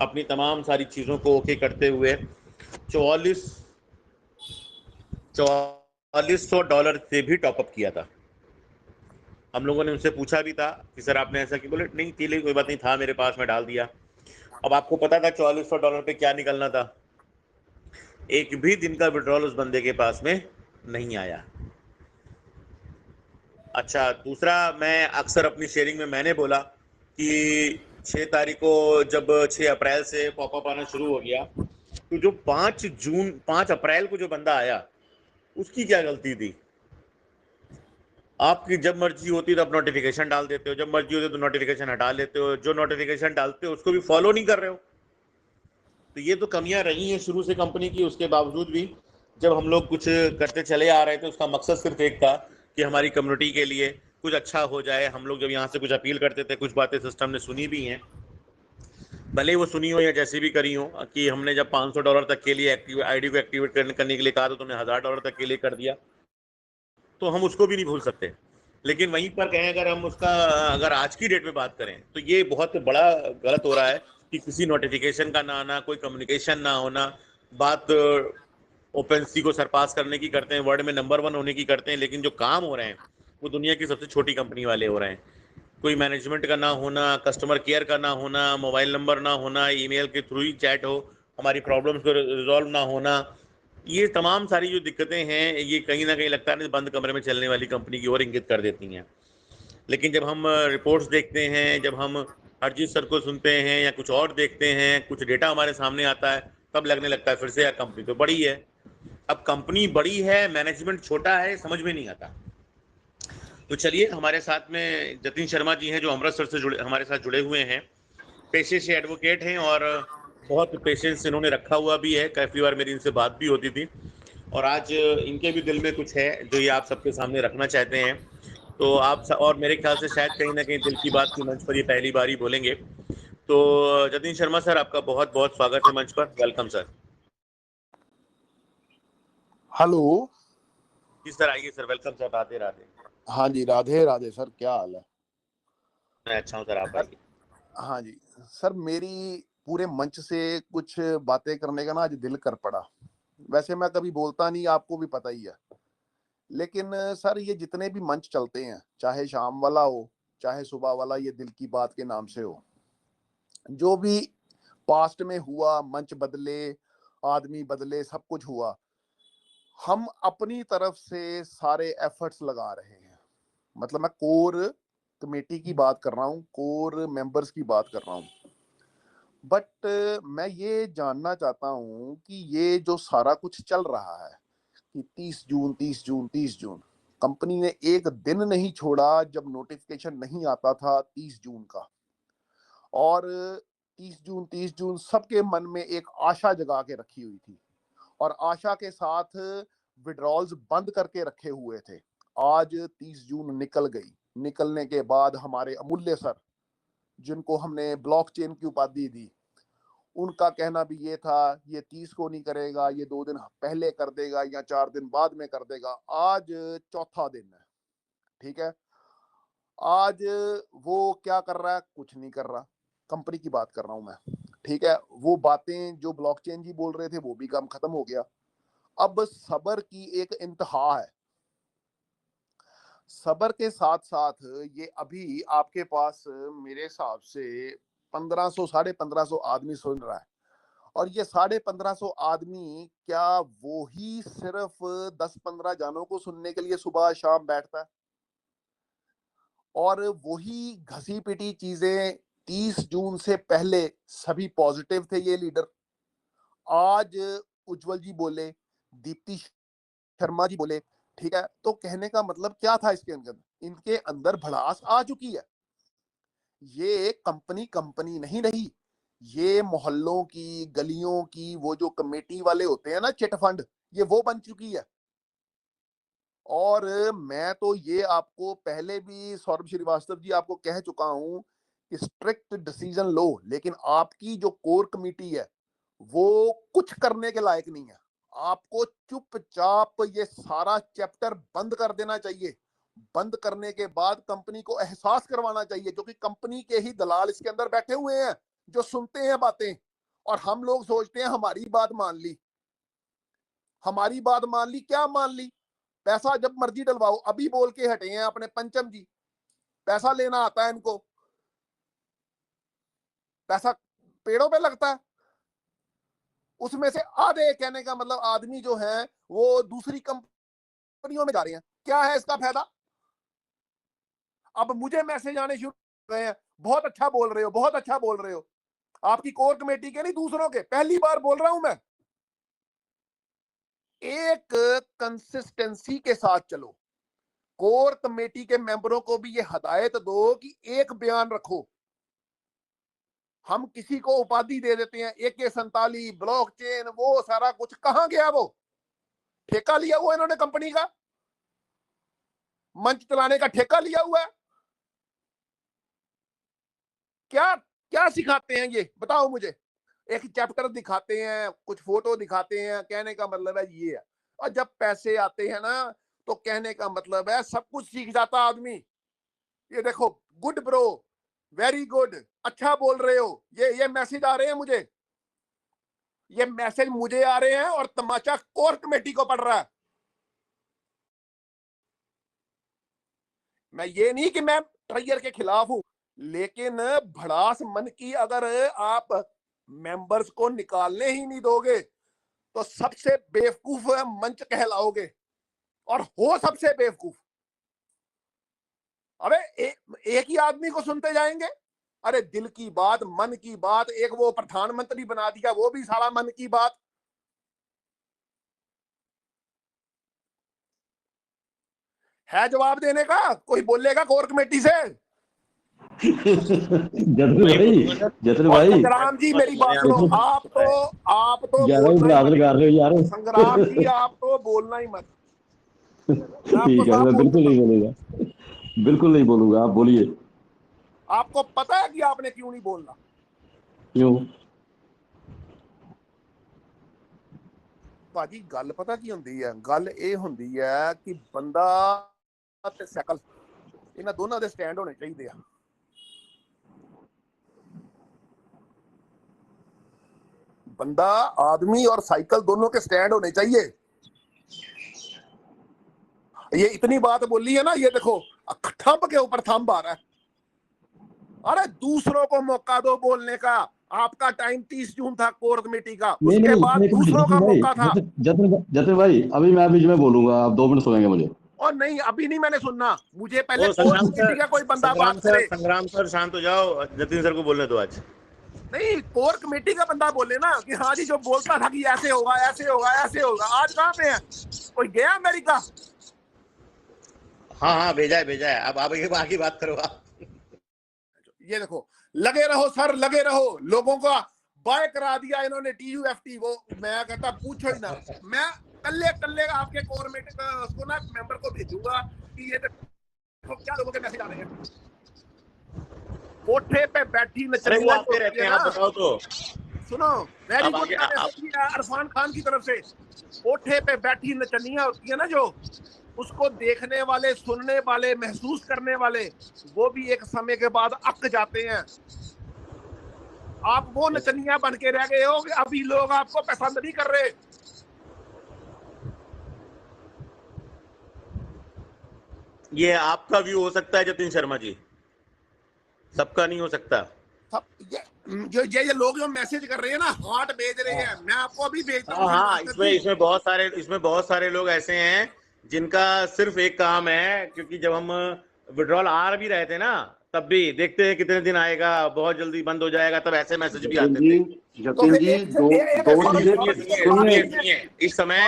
अपनी तमाम सारी चीज़ों को ओके करते हुए $4400 से भी टॉपअप किया था। हम लोगों ने उनसे पूछा भी था कि सर आपने ऐसा क्यों? बोले नहीं चलिए कोई बात नहीं, था मेरे पास, मैं डाल दिया। अब आपको पता था $4400 पे क्या निकलना था? एक भी दिन का विड्रॉल उस बंदे के पास में नहीं आया। अच्छा, दूसरा, मैं अक्सर अपनी शेयरिंग में मैंने बोला कि 6 तारीख को जब 6 अप्रैल से पॉपअप आना शुरू हो गया, तो जो 5 अप्रैल को जो बंदा आया, उसकी क्या गलती थी? आपकी जब मर्जी होती तो आप नोटिफिकेशन डाल देते हो, जब मर्जी होती तो नोटिफिकेशन हटा लेते हो, जो नोटिफिकेशन डालते हो उसको भी फॉलो नहीं कर रहे हो। तो ये तो कमियां रही हैं शुरू से कंपनी की। उसके बावजूद भी जब हम लोग कुछ करते चले आ रहे थे, उसका मकसद सिर्फ एक था कि हमारी कम्युनिटी के लिए कुछ अच्छा हो जाए। हम लोग जब यहाँ से कुछ अपील करते थे, कुछ बातें सिस्टम ने सुनी भी हैं। भले ही वो सुनी हो या जैसे भी करी हो, कि हमने जब $500 तक के लिए आईडी को एक्टिवेट करने के लिए कहा तो तुमने $1000 तक के लिए कर दिया, तो हम उसको भी नहीं भूल सकते। लेकिन वहीं पर कहें, अगर हम उसका अगर आज की डेट में बात करें तो ये बहुत बड़ा गलत हो रहा है कि किसी नोटिफिकेशन का ना आना, कोई कम्युनिकेशन ना होना, बात ओपेनसी को सरपास करने की करते हैं, वर्ल्ड में नंबर 1 होने की करते हैं, लेकिन जो काम हो रहे हैं वो दुनिया की सबसे छोटी कंपनी वाले हो रहे हैं। कोई मैनेजमेंट का ना होना, कस्टमर केयर का ना होना, मोबाइल नंबर ना होना, ईमेल के थ्रू ही चैट हो, हमारी प्रॉब्लम्स को रिजॉल्व ना होना, ये तमाम सारी जो दिक्कतें हैं, ये कहीं ना कहीं लगता है बंद कमरे में चलने वाली कंपनी की ओर इंगित कर देती हैं। लेकिन जब हम रिपोर्ट्स देखते हैं, जब हम हरजीत सर को सुनते हैं या कुछ और देखते हैं, कुछ डेटा हमारे सामने आता है, तब लगने लगता है फिर से यार कंपनी तो बड़ी है। अब कंपनी बड़ी है, मैनेजमेंट छोटा है, समझ में नहीं आता। तो चलिए, हमारे साथ में जतिन शर्मा जी हैं जो अमृतसर से हमारे साथ जुड़े हुए हैं, पेशे से एडवोकेट हैं और बहुत पेशेंस इन्होंने रखा हुआ भी है। काफ़ी बार मेरी इनसे बात भी होती थी और आज इनके भी दिल में कुछ है जो ये आप सबके सामने रखना चाहते हैं। तो आप और मेरे ख्याल से शायद कहीं ना कहीं दिल की बात की मंच पर ये पहली बार ही बोलेंगे। तो जतिन शर्मा सर, आपका बहुत बहुत स्वागत है मंच पर। Welcome sir. हेलो जी सर, आइए sir. Welcome sir. Radhe Radhe. हाँ जी, राधे राधे सर, क्या हाल है? मैं अच्छा हूँ सर, आप आइए। हाँ जी सर, मेरी पूरे मंच से कुछ बातें करने का ना आज दिल कर पड़ा। वैसे मैं कभी बोलता नहीं, आपको भी पता ही है, लेकिन सर ये जितने भी मंच चलते हैं, चाहे शाम वाला हो चाहे सुबह वाला, ये दिल की बात के नाम से हो, जो भी पास्ट में हुआ, मंच बदले, आदमी बदले, सब कुछ हुआ, हम अपनी तरफ से सारे एफर्ट्स लगा रहे हैं। मतलब मैं कोर कमेटी की बात कर रहा हूँ, कोर मेंबर्स की बात कर रहा हूँ। बट मैं ये जानना चाहता हूँ कि ये जो सारा कुछ चल रहा है कि 30 जून 30 जून 30 जून, कंपनी ने एक दिन नहीं छोड़ा जब नोटिफिकेशन नहीं आता था 30 जून का। और 30 जून सबके मन में एक आशा जगा के रखी हुई थी और आशा के साथ विड्रॉल्स बंद करके रखे हुए थे। आज 30 जून निकल गई। निकलने के बाद हमारे अमूल्य सर, जिनको हमने ब्लॉकचेन की उपाधि दी, उनका कहना भी ये था ये 30 को नहीं करेगा, ये 2 दिन पहले कर देगा या 4 दिन बाद में कर देगा। आज चौथा दिन है, ठीक है। आज वो क्या कर रहा है? कुछ नहीं कर रहा। कंपनी की बात कर रहा हूं मैं, ठीक है। वो बातें जो ब्लॉकचेन जी बोल रहे थे वो भी काम खत्म हो गया। अब सबर की एक इंतहा है। सबर के साथ साथ ये अभी आपके पास मेरे हिसाब से 1500 1550 आदमी सुन रहा है। और ये 1550 आदमी क्या वो ही सिर्फ 10-15 जानों को सुनने के लिए सुबह शाम बैठता है? और वही घसी पिटी चीजें 30 जून से पहले सभी पॉजिटिव थे ये लीडर। आज उज्जवल जी बोले, दीप्ति शर्मा जी बोले, ठीक है। तो कहने का मतलब क्या था? इसके अंदर इनके अंदर भड़ास आ चुकी है। ये कंपनी नहीं रही, ये मोहल्लों की, गलियों की, वो जो कमेटी वाले होते हैं ना, चिट फंड, ये वो बन चुकी है। और मैं तो ये आपको पहले भी सौरभ श्रीवास्तव जी आपको कह चुका हूं कि स्ट्रिक्ट डिसीजन लो, लेकिन आपकी जो कोर कमेटी है वो कुछ करने के लायक नहीं है। आपको चुपचाप ये सारा चैप्टर बंद कर देना चाहिए। बंद करने के बाद कंपनी को एहसास करवाना चाहिए, क्योंकि कंपनी के ही दलाल इसके अंदर बैठे हुए हैं जो सुनते हैं बातें, और हम लोग सोचते हैं हमारी बात मान ली। हमारी बात मान ली? क्या मान ली? पैसा जब मर्जी डलवाओ। अभी बोल के हटे हैं अपने पंचम जी, पैसा लेना आता है इनको। पैसा पेड़ों पे लगता है। उसमें से आधे, कहने का मतलब आदमी जो है वो दूसरी कंपनियों में जा रहे हैं। क्या है इसका फायदा? अब मुझे मैसेज आने शुरू हो गए हैं, बहुत अच्छा बोल रहे हो, बहुत अच्छा बोल रहे हो। आपकी कोर कमेटी के नहीं, दूसरों के। पहली बार बोल रहा हूं मैं। एक कंसिस्टेंसी के साथ चलो। कोर कमेटी के मेंबरों को भी ये हदायत दो कि एक बयान रखो। हम किसी को उपाधि दे देते हैं, AK-47, ब्लॉकचेन, वो सारा कुछ कहां गया? वो ठेका लिया हुआ इन्होंने कंपनी का, मंच चलाने का ठेका लिया हुआ है। क्या क्या सिखाते हैं ये बताओ मुझे। एक चैप्टर दिखाते हैं, कुछ फोटो दिखाते हैं, कहने का मतलब है ये है। और जब पैसे आते हैं ना तो कहने का मतलब है सब कुछ सीख जाता आदमी। ये देखो, गुड ब्रो, वेरी गुड, अच्छा बोल रहे हो, ये मैसेज आ रहे हैं मुझे, ये मैसेज मुझे आ रहे हैं और तमाचा कोर कमेटी को पड़ रहा है। मैं ये नहीं कि मैं ट्रायर के खिलाफ हूं, लेकिन भड़ास मन की अगर आप मेंबर्स को निकालने ही नहीं दोगे तो सबसे बेवकूफ मंच कहलाओगे और हो सबसे बेवकूफ। अबे एक ही आदमी को सुनते जाएंगे। अरे दिल की बात, मन की बात, एक वो प्रधानमंत्री बना दिया, वो भी सारा मन की बात। है जवाब देने का? कोई बोलेगा कोर कमेटी से? जतिन भाई संग्राम जी मेरी बात सुनो। आप तो ज्यादा बराबर कर रहे हो यार। संग्राम जी आप तो बोलना ही मत। ठीक है, मैं बिल्कुल नहीं बोलूंगा, बिल्कुल नहीं बोलूंगा, आप बोलिए। आपको पता है कि आपने क्यों नहीं बोलना? क्यों भाजी गल पता की हुंदी है? गल ये हुंदी है कि बंदा ते साइकिल इन्हां दोनों दे स्टैंड होने चाहिए। बंदा, आदमी और साइकिल दोनों के स्टैंड होने चाहिए। ये इतनी बात बोली है ना, ये देखो थंब के ऊपर थंब आ रहा है। अरे दूसरों को मौका दो बोलने का। आपका टाइम 30 जून था कोर कमेटी का, उसके बाद दूसरों का मौका था। जतिन भाई अभी मैं बीच में बोलूंगा, आप 2 मिनट सुनेंगे मुझे। और नहीं, अभी नहीं मैंने सुनना, मुझे पहले कोर कमेटी का कोई बंदा बात करे। संग्राम सर शांत हो जाओ, जतिन सर को बोलने दो आज। नहीं, कोर कमेटी का बंदा बोले ना कि हाँ जी, जो बोलता था कि ऐसे होगा ऐसे होगा ऐसे होगा, आज कहाँ पे है? कोई गया अमेरिका? हाँ भेजा है। अब आप आगे बात करो आप। ये देखो, लगे रहो सर, लगे रहो। लोगों का बाय करा दिया इन्होंने TUFT। वो मैं कहता पूछो ही ना। मैं कल्ले आपके कोर कमेटी को ना मेंबर को भेजूंगा कि ये देखो क्या लोगों के मैसेज आ रहे हैं। कोठे पे बैठी नचनिया आते रहते हैं, आप बताओ तो। सुनो, वेरी गुड इरफान खान की तरफ से। कोठे पे बैठी नचनिया होती है ना, जो उसको देखने वाले, सुनने वाले, महसूस करने वाले, वो भी एक समय के बाद अक जाते हैं। आप वो नचनिया बन के रह गए हो कि अभी लोग आपको पसंद नहीं कर रहे। ये आपका व्यू हो सकता है जतिन शर्मा जी, सबका नहीं हो सकता। ये लोग जो मैसेज कर रहे हैं ना, हार्ट भेज रहे हैं, मैं आपको अभी भेजता हूं। हाँ, इसमें बहुत सारे लोग ऐसे हैं जिनका सिर्फ एक काम है, क्योंकि जब हम विड्रॉल आ भी रहे थे ना, तब भी देखते हैं कितने दिन आएगा, बहुत जल्दी बंद हो जाएगा, तब ऐसे मैसेज भी आते थे। जतिन जी इस समय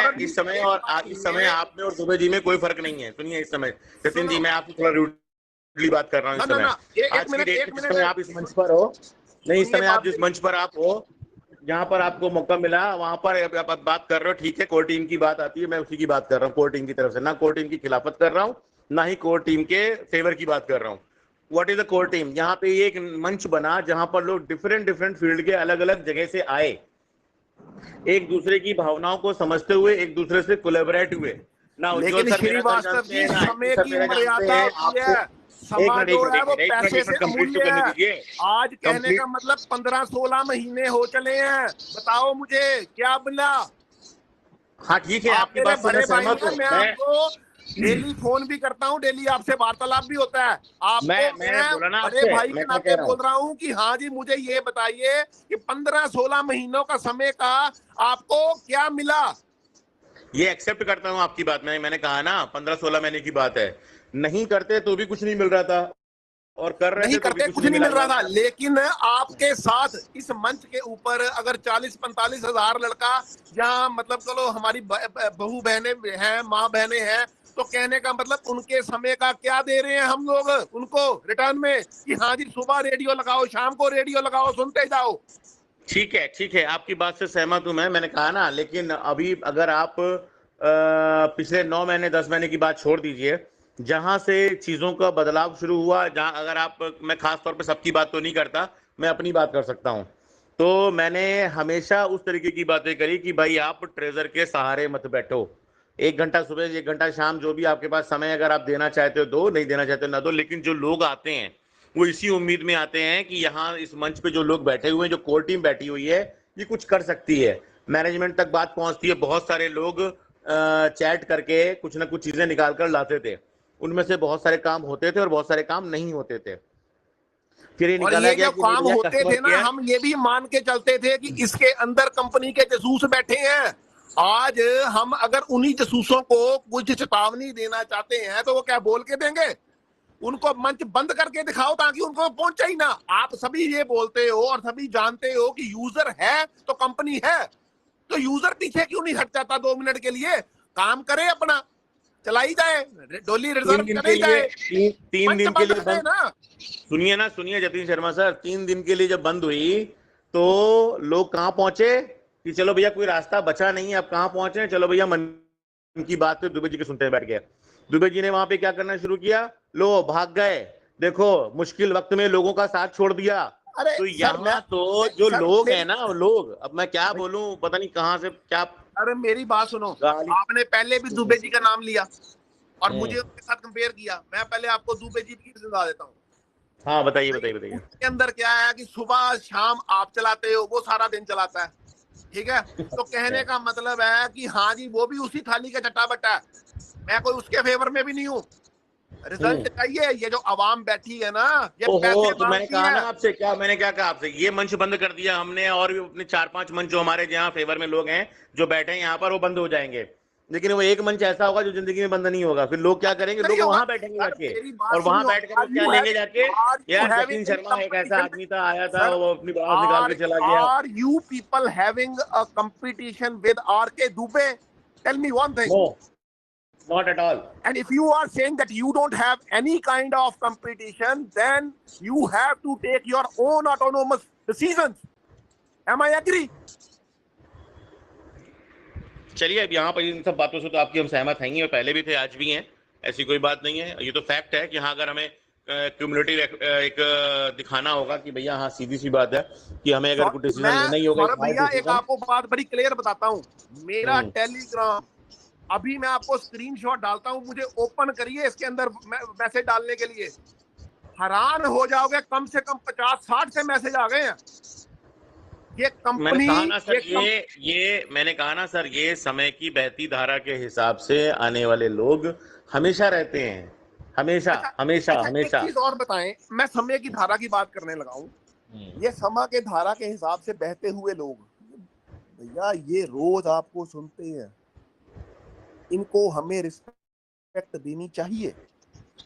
आप में और दुबे जी में कोई फर्क नहीं है। सुनिए, इस समय जतिन जी, मैं आपको थोड़ा रूडली बात कर रहा हूँ। इस समय आज की डेट में आप इस मंच पर हो, नहीं, इस समय आप जिस मंच पर आप हो, जहां पर आपको मौका मिला वहां पर आप बात कर रहे हो। ठीक है, कोर टीम की बात आती है, मैं उसी की बात कर रहा हूँ। कोर टीम की तरफ से ना कोर टीम की खिलाफत कर रहा हूँ, ना ही कोर टीम के फेवर की बात कर रहा हूँ। What is the core team? यहाँ पे एक मंच बना जहां पर लोग डिफरेंट फील्ड के अलग अलग जगह से आए, एक दूसरे की भावनाओं को समझते हुए एक दूसरे से कोलैबोरेट हुए ना। लेकिन श्रीवास्तव जी, समय की मर्यादा होती है। समाज जो है वो पैसे से अमूल्य है। आज कहने का मतलब 15-16 महीने हो चले हैं। बताओ मुझे क्या मिला? हाँ ठीक है, आपकी बात से मैं सहमत हूं। मैं आपको डेली फोन भी करता हूँ, डेली आपसे वार्तालाप भी होता है। आपको मैं बड़े भाई के नाते बोल रहा हूँ कि हाँ जी, मुझे ये बताइए कि 15-16 महीनों का समय का आपको क्या मिला? ये एक्सेप्ट करता हूँ आपकी बात। मैंने कहा ना 15-16 महीने की बात है। नहीं करते तो भी कुछ नहीं मिल रहा था, और कर रहे नहीं थे तो करते कुछ नहीं मिल रहा था। लेकिन आपके साथ इस मंच के ऊपर अगर 40-45 हजार लड़का, जहाँ मतलब चलो हमारी बहू बहनें हैं, माँ बहनें हैं, तो कहने का मतलब उनके समय का क्या दे रहे हैं हम लोग उनको रिटर्न में कि हाँ जी, सुबह रेडियो लगाओ, शाम को रेडियो लगाओ, सुनते जाओ। ठीक है, आपकी बात से सहमत हूं मैंने कहा ना। लेकिन अभी अगर आप पिछले 9 महीने 10 महीने की बात छोड़ दीजिए, जहां से चीजों का बदलाव शुरू हुआ, जहां अगर आप, मैं खास तौर पे सबकी बात तो नहीं करता, मैं अपनी बात कर सकता हूं, तो मैंने हमेशा उस तरीके की बातें करी कि भाई आप ट्रेजर के सहारे मत बैठो, 1 घंटा सुबह 1 घंटा शाम जो भी आपके पास समय अगर आप देना चाहते हो दो, नहीं देना चाहते हो ना दो, लेकिन जो लोग आते हैं वो इसी उम्मीद में आते हैं कि यहाँ इस मंच पे जो लोग बैठे हुए हैं, जो कोर टीम बैठी हुई है, ये कुछ कर सकती है, मैनेजमेंट तक बात पहुंचती है, बहुत सारे लोग चैट करके कुछ ना कुछ चीजें निकाल कर लाते थे, उनमें से बहुत सारे काम होते थे और बहुत सारे काम नहीं होते थे। फिर ये और निकाला ये गया जो कि काम भैया होते कस्टमर थे ना, केयर, हम ये भी मान के चलते थे कि इसके अंदर कंपनी के जासूस बैठे हैं। आज हम अगर उन्हीं जासूसों को कुछ चेतावनी देना चाहते हैं तो वो क्या बोल के देंगे? उनको मंच बंद करके दिखाओ ताकि उनको पहुंचे ही ना। आप सभी ये बोलते हो और सभी जानते हो कि यूजर है तो कंपनी है, तो यूजर पीछे क्यों नहीं हट जाता? 2 मिनट के लिए काम करे, अपना चलाई जाए, डोली रिजर्व करे जाए, 3 दिन के लिए बंद करे ना। सुनिए जतिन शर्मा सर, 3 दिन के लिए जब बंद हुई तो लोग कहां पहुंचे कि चलो भैया कोई रास्ता बचा नहीं है, अब कहां पहुंचे, चलो भैया मन की बात तो दुबे जी के सुनते हैं बैठ गए। दुबे जी ने वहां पे क्या करना शुरू किया, लो भाग गए, देखो मुश्किल वक्त में लोगों का साथ छोड़ दिया। अरे तो सर, यहाँ तो जो सर, लोग मेरी- हैं ना, लोग, अब मैं क्या बोलूं, पता नहीं कहां से क्या। अरे मेरी बात सुनो, गाली- आपने पहले भी दुबे जी का नाम लिया और मुझे उनके साथ कंपेयर किया। मैं पहले आपको दुबे जी की सुना देता हूँ। हाँ बताइए बताइए। उसके अंदर क्या है कि सुबह शाम आप चलाते हो, वो सारा दिन चलाता है, ठीक है? तो कहने का मतलब है कि हाँ जी, वो भी उसी थाली का चट्टा बट्टा है, मैं कोई उसके फेवर में भी नहीं हूँ। रिजल्ट चाहिए, ये जो आवाम बैठी है ना, ये पैसे तो मैंने मांगती कहा ना है। आपसे, क्या मैंने क्या कहा आपसे, ये मंच बंद कर दिया हमने, और भी अपने 4-5 मंच जो हमारे यहाँ फेवर में लोग हैं जो बैठे हैं यहाँ पर, वो बंद हो जाएंगे, लेकिन वो एक मंच ऐसा होगा जो जिंदगी में बंद नहीं होगा। फिर लोग क्या करेंगे, लोग वहां बैठेंगे जाके, और वहां बैठकर वो क्या लेंगे जाके, यार जतिन शर्मा एक ऐसा आदमी था, आया था, वो अपनी बात निकाल के चला गया। Are you people having a competition with RK Dubey? Tell me one thing. No, not at all. And if you are saying that you don't have any kind of competition, then you have to take your own autonomous decisions. Am I agree? चलिए, अब यहाँ पर इन सब बातों से तो आपकी हम सहमत हैं ही, और पहले भी थे, आज भी हैं, ऐसी कोई बात नहीं है। ये तो फैक्ट है कि हाँ, अगर हमें क्यूमुलेटिव एक दिखाना होगा कि भैया हाँ, सीधी सी बात है कि हमें अगर कुछ डिसीजन लेना ही होगा, भैया एक आपको बात बड़ी क्लियर बताता हूँ, मेरा टेलीग्राम अभी मैं आपको स्क्रीनशॉट डालता हूँ, मुझे ओपन करिए, इसके अंदर मैसेज डालने के लिए हैरान हो जाओगे, कम से कम 50-60 से मैसेज आ गए हैं। ये कंपनी, मैंने कहा ना सर, मैंने कहा ना सर, ये समय की बहती धारा के हिसाब से आने वाले लोग हमेशा रहते हैं, हमेशा। एक चीज और बताएं, मैं समय की धारा की बात करने लगा हूँ, ये समय के धारा के हिसाब से बहते हुए लोग, भैया ये रोज आपको सुनते हैं, इनको हमें रिस्पेक्ट देनी चाहिए।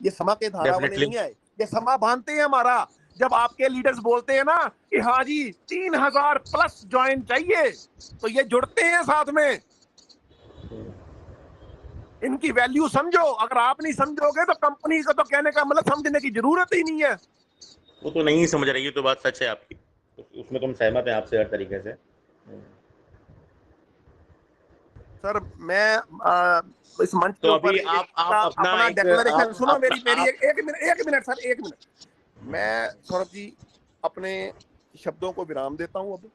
ये समय के धारा वाले नहीं है, ये समय बांधते हैं हमारा। जब आपके लीडर्स बोलते हैं ना कि हाँ जी 3000 प्लस ज्वाइन चाहिए, तो ये जुड़ते हैं साथ में। इनकी वैल्यू समझो, अगर आप नहीं समझोगे तो कंपनी को तो कहने का मतलब समझने की जरूरत ही नहीं है। वो तो नहीं समझ रही है, तो बात सच है आपकी, उसमें तुम सहमत हैं आपसे हर तरीके से। सर मैं इस मंच तो के अभी ऊपर आप अपना डिक्लेरेशन सुनो, मेरी एक मिनट सर, एक मिनट। मैं सौरभ जी अपने शब्दों को विराम देता हूँ अब।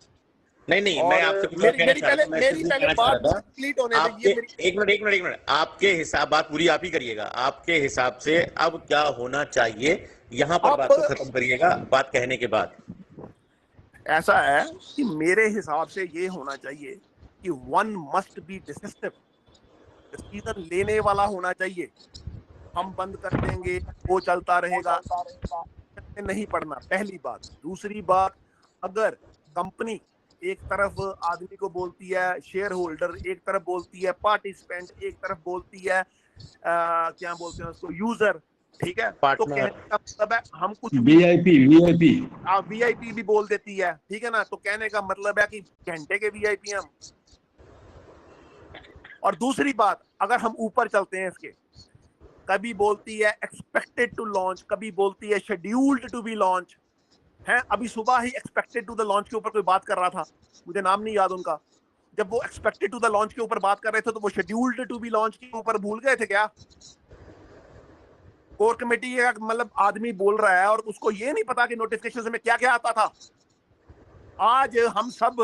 नहीं, मैं आपसे कुछ और कहना चाह रहा था। मेरी पहले बात कंप्लीट होने दीजिए। एक मिनट, आपके हिसाब, बात पूरी आप ही करिएगा, आपके हिसाब से अब क्या होना चाहिए, यहाँ पर बात को खत्म करिएगा बात कहने के बाद। ऐसा है कि मेरे हिसाब से ये होना चाहिए कि one must be decisive, decision लेने वाला होना चाहिए। हम बंद कर देंगे, वो चलता रहेगा, नहीं पड़ना, पहली बात। दूसरी बात, अगर कंपनी एक तरफ आदमी को बोलती है शेयर होल्डर, एक तरफ बोलती है पार्टिसिपेंट, एक तरफ बोलती है क्या बोलते हैं उसको, यूजर, ठीक है, तो कहने का मतलब है हम कुछ वीआईपी भी बोल देती है, ठीक है ना, तो कहने का मतलब है कि घंटे के वीआईपी हम। और दूसरी बात, अगर हम ऊपर चलते हैं इसके, कभी बोलती है एक्सपेक्टेड टू लॉन्च, कभी बोलती है शेड्यूल्ड टू बी लॉन्च है। अभी सुबह ही एक्सपेक्टेड टू द लॉन्च के ऊपर कोई बात कर रहा था, मुझे नाम नहीं याद उनका। जब वो एक्सपेक्टेड टू द लॉन्च के ऊपर बात कर रहे थे तो वो शेड्यूल्ड टू बी लॉन्च के ऊपर भूल गए थे क्या? कोर कमेटी का मतलब आदमी बोल रहा है और उसको ये नहीं पता कि नोटिफिकेशन में क्या क्या आता था। आज हम सब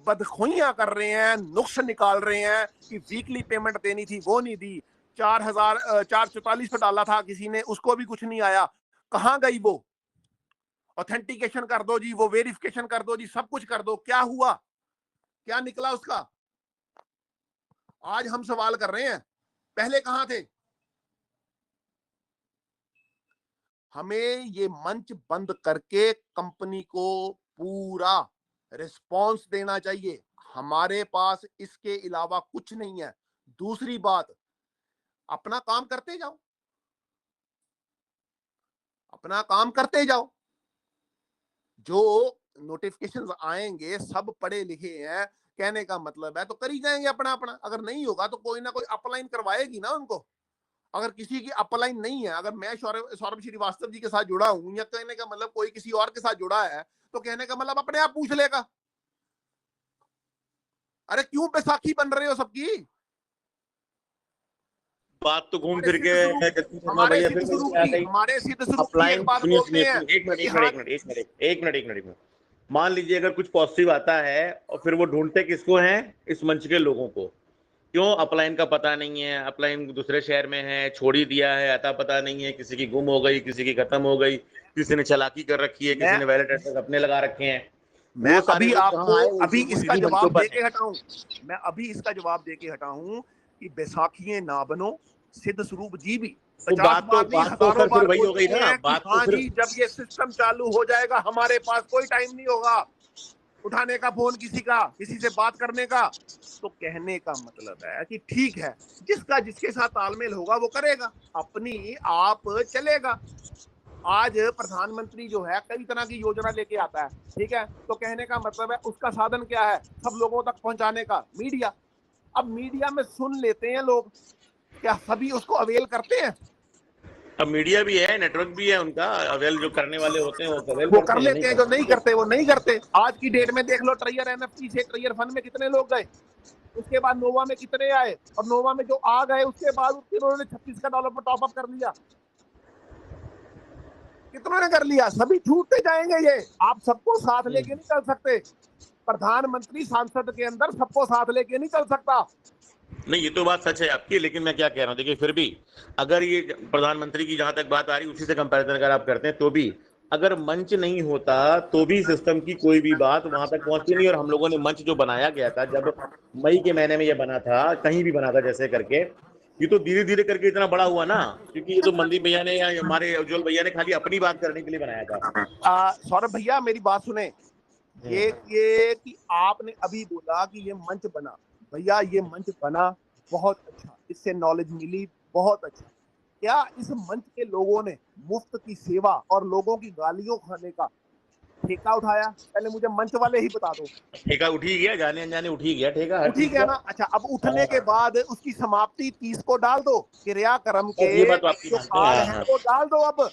बदखुइयां कर रहे हैं, नुक्स निकाल रहे हैं कि वीकली पेमेंट देनी थी वो नहीं दी, 4,444 पे डाला था किसी ने, उसको भी कुछ नहीं आया। कहां गई वो ऑथेंटिकेशन? कर दो जी, वो वेरिफिकेशन कर दो जी, सब कुछ कर दो, क्या हुआ, क्या निकला उसका? आज हम सवाल कर रहे हैं, पहले कहां थे? हमें ये मंच बंद करके कंपनी को पूरा रिस्पांस देना चाहिए। हमारे पास इसके अलावा कुछ नहीं है। दूसरी बात, अपना काम करते जाओ, अपना काम करते जाओ। जो नोटिफिकेशंस आएंगे सब पढ़े लिखे हैं, कहने का मतलब है तो कर ही जाएंगे अपना अपना। अगर नहीं होगा तो कोई ना कोई अपलाइन करवाएगी ना उनको। अगर किसी की अपलाइन नहीं है, अगर मैं सौरभ श्रीवास्तव जी के साथ जुड़ा हूं या कहने का मतलब कोई किसी और के साथ जुड़ा है, तो कहने का मतलब अपने आप पूछ लेगा। अरे क्यों बैसाखी बन रहे हो सबकी? बात तो घूम फिर के हमारे सिद्ध स्वरूप की एक बात बोलते हैं। एक मिनट। मान लीजिए अगर कुछ पॉजिटिव आता है और फिर वो ढूंढते किसको है? इस मंच के लोगों को। क्यों? अपलाइन का पता नहीं है, अपलाइन दूसरे शहर में है, छोड़ ही दिया है, अता पता नहीं है, किसी की गुम हो गई, किसी की खत्म हो गई, किसी ने चालाकी कर रखी है, किसी ने वैलिड एड्रेस अपने लगा रखे हैं। मैं अभी आपको अभी इसका जवाब देके हटाऊं, मैं अभी इसका जवाब देके हटाऊं कि बैसाखियां ना बनो। सिद्ध स्वरूप जी भी तो बात तो सर फिर वही हो गई ना। बात तो जी, जब ये सिस्टम चालू हो जाएगा हमारे पास कोई टाइम नहीं होगा उठाने का फोन, किसी से बात करने का। तो कहने का मतलब है कि ठीक है, जिसका जिसके साथ तालमेल होगा वो करेगा, अपनी आप चलेगा। आज प्रधानमंत्री जो है कई तरह की योजना लेके आता है, ठीक है, तो कहने का मतलब है उसका साधन क्या है? सब लोगों तक पहुंचाने का, मीडिया। अब मीडिया में सुन लेते हैं लोग, क्या सभी उसको अवेल करते हैं? अब मीडिया भी है, नेटवर्क भी है उनका, अवेल जो करने वाले होते हैं वो कर लेते हैं, जो नहीं करते वो नहीं करते। आज की डेट में देख लो, ट्रेयर एनएफटी से ट्रेयर फंड में कितने लोग गए, उसके बाद नोवा में कितने आए, और नोवा में जो आ गए उसके बाद उन्होंने $36 पर टॉप अप कर लिया। कितनों ने कर लिया? सभी छूटते जाएंगे। ये आप सबको साथ लेके नहीं चल सकते। प्रधानमंत्री सांसद के अंदर सबको साथ लेके नहीं चल सकता। नहीं, ये तो बात सच है आपकी, लेकिन मैं क्या कह रहा हूँ, देखिए फिर भी अगर ये प्रधानमंत्री की जहां तक बात आ रही, उसी से कंपैरिजन अगर आप करते हैं तो भी, अगर मंच नहीं होता तो भी सिस्टम की कोई भी बात वहां तक पहुंचती नहीं। और हम लोगों ने मंच जो बनाया गया था, जब मई के महीने में ये बना था, कहीं भी बना था जैसे करके, ये तो धीरे धीरे करके इतना बड़ा हुआ ना, क्योंकि ये तो मनदीप भैया ने या हमारे उज्जवल भैया ने खाली अपनी बात करने के लिए बनाया था। सौरभ भैया मेरी बात सुने, ये कि आपने अभी बोला कि ये मंच बना, भैया ये मंच बना बहुत अच्छा, इससे नॉलेज मिली, बहुत अच्छा। क्या इस मंच के लोगों ने मुफ्त की सेवा और लोगों की गालियों खाने का ठेका उठाया? पहले मुझे मंच वाले ही बता दो। ठेका उठ ही गया, जाने अनजाने उठ ही गया ठेका, उठ ही गया ना। अच्छा, अब उठने के बाद उसकी समाप्ति 30 को डाल दो, क्रियाक्रम के जो काल है वो डाल दो। अब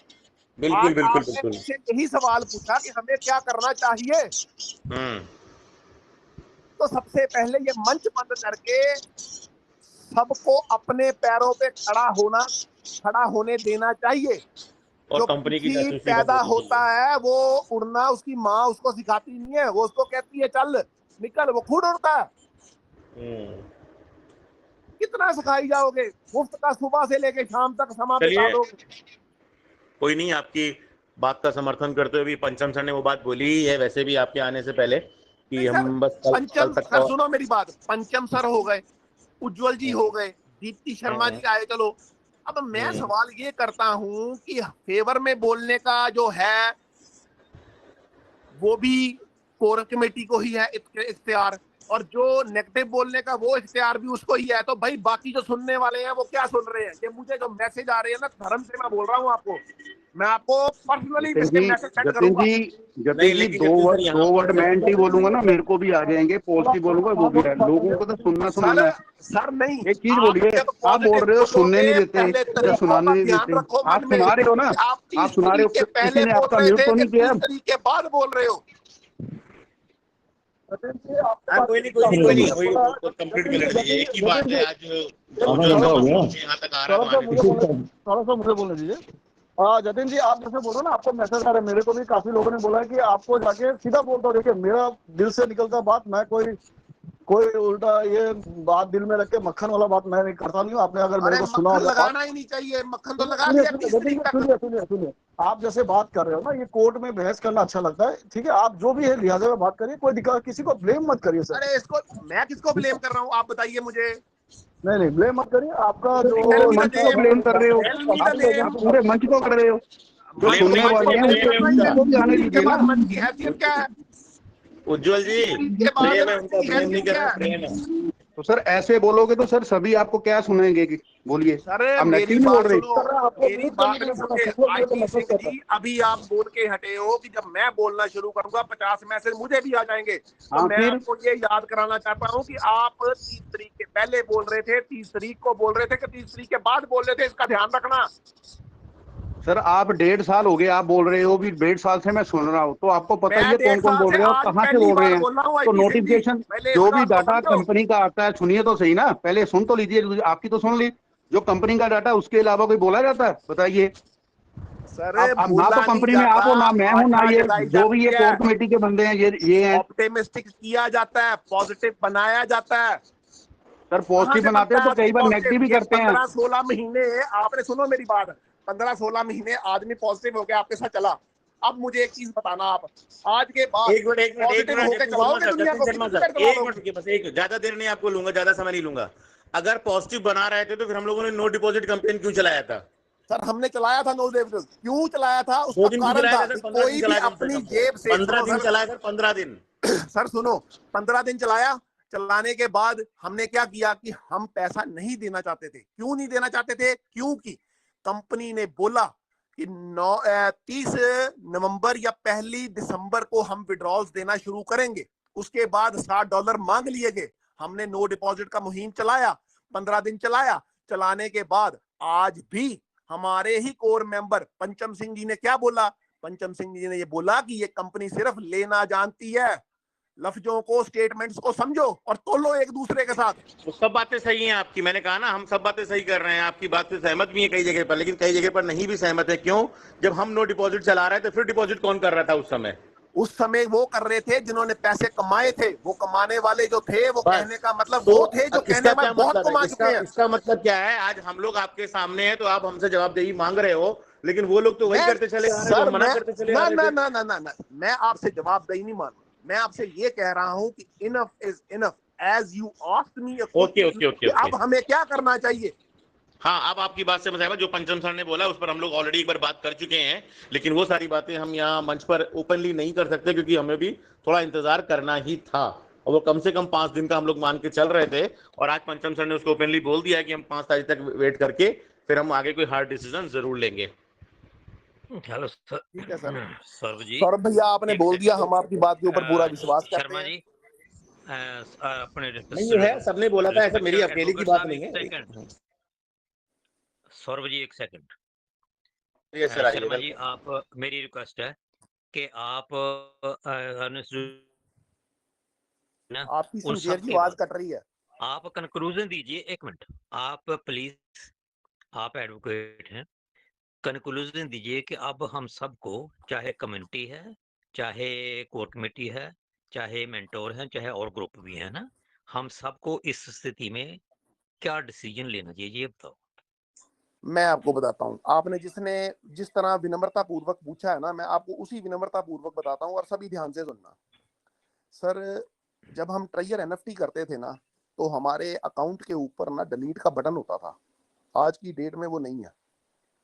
बिल्कुल बिल्कुल बिल्कुल यही सवाल पूछा कि हमें क्या करना चाहिए, तो सबसे पहले ये मंच बंद करके सबको अपने पैरों पे खड़ा होने देना चाहिए। और जो कंपनी की पैदा होता है वो उड़ना उसकी माँ उसको सिखाती नहीं है, वो उसको कहती है चल निकल, वो खुद उड़ता है। कितना सिखाई जाओगे? मुफ्त का सुबह से लेके शाम तक समा बिता दोगे। कोई नहीं, आपकी बात का समर्थन करते हुए भी पंचम सर ने वो बात बोली ही है वैसे भी आपके आने से पहले कि हम बस पंचम सर, सुनो मेरी बात, पंचम सर हो गए, उज्जवल जी हो गए, दीप्ति शर्मा जी आए, चलो। अब मैं सवाल ये करता हूं कि फेवर में बोलने का जो है वो भी कोर कमेटी को ही है इख्तियार, और जो नेगेटिव बोलने का वो इख्तियार भी उसको ही है। तो भाई बाकी जो सुनने वाले हैं वो क्या सुन रहे हैं? ये मुझे जो मैसेज आ रहे हैं ना, धर्म से मैं बोल रहा हूँ आपको, मैं आपको पर्सनली मैसेज सेंड करूंगा। दो वर्ड मैं एंटी बोलूंगा ना, मेरे को भी आ जाएंगे, पॉजिटिव बोलूंगा वो भी है। लोगों को तो सुनना है। सर नहीं, एक चीज बोलिए, आप बोल रहे हो सुनने नहीं देते या सुनाने नहीं देते, आप सुना रहे हो ना, आप सुना रहे हो, किसी ने आपका म्यूट तो नहीं किया, तरीके बाद बोल रहे हो। हाँ कोई नहीं वही कंप्लीट कर लीजिए। एक ही बात है, आज यहाँ तक आ रहा है। थोड़ा सा मुझे बोलने दीजिए। जतिन जी, आप जैसे बोल रहे हो ना, आपको मैसेज आ रहा है, मेरे को भी काफी लोगों ने बोला है कि आपको जाके सीधा बोलता हूँ। देखिए, मेरा दिल से निकलता बात, मैं कोई उल्टा ये बात दिल में रख के मक्खन वाला बात मैं नहीं करता नहीं हूँ। आपने अगर मेरे को सुना होगा, लगाना ही नहीं चाहिए, मक्खन तो लगा दिया 30 तारीख तक। सुनिए, आप जैसे बात कर रहे हो ना, ये कोर्ट में बहस करना अच्छा लगता है, ठीक है, आप जो भी है लिहाजा में बात करिए, कोई दिक्कत, किसी को ब्लेम मत करिए सर। अरे इसको मैं किसको ब्लेम कर रहा हूँ, आप बताइए मुझे। नहीं ब्लेम मत करिए। आपका जो मंच को ब्लेम कर रहे हो, आप पूरे मंच को कर रहे हो, जो सुनने वाले हैं उनको भी आने दीजिए ना। मंच की हैसियत क्या है उज्जवल जी? प्रेम है उनका, ब्लेम नहीं कर रहा, प्रेम है। तो सर ऐसे बोलोगे तो सर सभी आपको क्या सुनेंगे कि बोलिए। सर आप मेरी नेगेटिव बात बोल रहे सुनो, मेरी बात नहीं सुनते। आईटी सिंह जी, अभी आप बोल के हटे हो कि जब मैं बोलना शुरू करूंगा 50 मैसेज मुझे भी आ जाएंगे। तो मैं आपको ये याद कराना चाहता हूँ कि आप 30 तारीख के पहले बोल रहे थे, 30 तारीख को बोल रहे थे कि 30 तारीख के बाद बोल रहे थे, इसका ध्यान रखना। सर आप 1.5 साल हो गए आप बोल रहे हो, भी 1.5 साल से मैं सुन रहा हूँ, तो आपको पता ही है कौन कौन बोल रहे हो, कहाँ से बोल रहे हैं। तो नोटिफिकेशन जो भी डाटा कंपनी का आता है, सुनिए तो सही ना, पहले सुन तो लीजिए, आपकी तो सुन ली। जो कंपनी का डाटा उसके अलावा कोई बोला जाता है, बताइए। सर अब ना तो कंपनी में आप हो, ना मैं हूँ, ना ये जो भी ये कोर कमेटी के बंदे हैं, ये हैं। ऑप्टिमिस्टिक किया जाता है, पॉजिटिव बनाया जाता है। सर पॉजिटिव बनाते हैं तो कई बार नेगेटिव भी करते हैं। 15-16 महीने आपने, सुनो मेरी बात, 15-16 महीने आदमी पॉजिटिव होकर आपके साथ चला। अब मुझे एक चीज बताना, आप आज के बाद एक मिनट होकर चलाओगे दुनिया को? बस एक, ज्यादा देर नहीं आपको लूंगा, ज्यादा समय नहीं लूंगा। अगर पॉजिटिव बना रहे थे तो फिर हम लोगों ने नो डिपॉजिट कैंपेन क्यों चलाया था? सर हमने चलाया था नो डिपॉजिट, क्यों चलाया था? 2 उसका दिन कारण था सर, कोई भी अपनी जेब से 15 दिन चलाया सर, 15 दिन। सर सुनो, 15 दिन चलाया, चलाने के बाद हमने क्या किया कि हम पैसा नहीं देना चाहते थे। क्यों नहीं देना चाहते थे? क्योंकि कंपनी ने बोला कि 30 नवंबर या 1 दिसंबर को हम विड्रॉल्स देना शुरू करेंगे। उसके बाद $60 मांग लिए गए। हमने नो डिपॉजिट का मुहिम चलाया, 15 दिन चलाया। चलाने के बाद आज भी हमारे ही कोर मेंबर पंचम सिंह जी ने क्या बोला? पंचम सिंह जी ने ये बोला कि ये कंपनी सिर्फ लेना जानती है। लफ्जों को, स्टेटमेंट्स को समझो और तोलो एक दूसरे के साथ। तो सब बातें सही हैं आपकी, मैंने कहा ना, हम सब बातें सही कर रहे हैं, आपकी बात से सहमत भी है कई जगह पर, लेकिन कई जगह पर नहीं भी सहमत है। क्यों? जब हम नो डिपॉजिट चला रहे थे, फिर डिपॉजिट कौन कर रहा था उस समय? उस समय वो कर रहे थे जिन्होंने पैसे कमाए थे। वो कमाने वाले जो थे, वो कहने का मतलब वो थे जो कहने में बहुत कमा चुके हैं। इसका मतलब क्या है? आज हम लोग आपके सामने हैं तो आप हमसे जवाबदेही मांग रहे हो, लेकिन वो लोग तो वही करते चले आ रहे हैं, मना करते चले आ रहे थे। ना, मैं आपसे जवाबदेही नहीं मांग रहा। मैं आपसे ये कह रहा हूं कि enough is enough, as you asked me. Okay. अब हमें क्या करना चाहिए? हाँ, अब आपकी बात से मैं सहमत, जो पंचम सर ने बोला उस पर हम लोग ऑलरेडी एक बार बात कर चुके हैं, लेकिन वो सारी बातें हम यहाँ मंच पर ओपनली नहीं कर सकते, क्योंकि हमें भी थोड़ा इंतजार करना ही था, और वो कम से कम 5 दिन का हम लोग मान के चल रहे थे। और आज पंचम सर ने उसको ओपनली बोल दिया है कि हम 5 तारीख तक वेट करके फिर हम आगे कोई हार्ड डिसीजन जरूर लेंगे। Hello sir. ठीक है सर। सौरभ जी, सौरभ भैया आपने बोल दिया, हम आपकी बात के ऊपर पूरा विश्वास करते शर्मा हैं। जी, अपने नहीं है, सबने बोला था, ऐसा मेरी अकेले की बात नहीं है। सौरभ जी एक सेकंड। सर शर्मा जी, आप, मेरी रिक्वेस्ट है कि आप आपकी सिंसियर की आवाज कट रही है। आप कंक्लूजन दीजिए। 1 मिनट, आप प्लीज, आप एडवोकेट हैं, कंक्लूजन दीजिए कि अब हम सबको, चाहे कम्युनिटी है, चाहे कोर कमेटी है, चाहे मेंटोर है, चाहे और ग्रुप भी है ना, हम सबको इस स्थिति में क्या डिसीजन लेना चाहिए, ये बताओ। मैं आपको बताता हूँ, आपने जिस तरह विनम्रता पूर्वक पूछा है ना, मैं आपको उसी विनम्रता पूर्वक बताता हूँ, और सभी ध्यान से सुनना। सर, जब हम ट्रायर एनएफटी करते थे ना, तो हमारे अकाउंट के ऊपर ना डिलीट का बटन होता था। आज की डेट में वो नहीं है।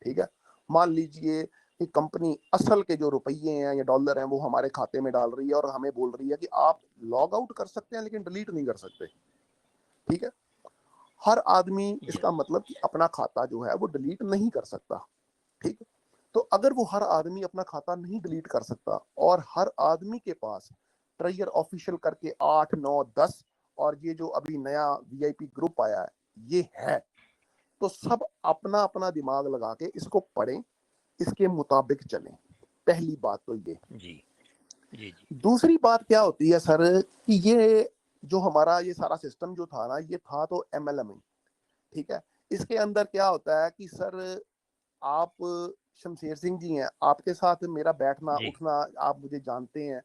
ठीक है, मान लीजिए कि कंपनी असल के जो रुपये हैं या डॉलर हैं वो हमारे खाते में डाल रही है और हमें बोल रही है कि आप लॉग आउट कर सकते हैं लेकिन डिलीट नहीं कर सकते। ठीक है, हर आदमी, इसका मतलब कि अपना खाता जो है वो डिलीट नहीं कर सकता। ठीक है, तो अगर वो हर आदमी अपना खाता नहीं डिलीट कर सकता, और हर आदमी के पास ट्रायर ऑफिशियल करके 8, 9, 10 और ये जो अभी नया वीआईपी ग्रुप आया है ये है, तो सब अपना अपना दिमाग लगा के इसको पढ़ें, इसके मुताबिक चलें। पहली बात तो ये जी। जी जी दूसरी बात क्या होती है सर कि ये जो हमारा ये सारा सिस्टम जो था ना, ये था तो MLM, ठीक है। इसके अंदर क्या होता है कि सर आप शमशेर सिंह जी हैं, आपके साथ मेरा बैठना जी उठना, आप मुझे जानते हैं,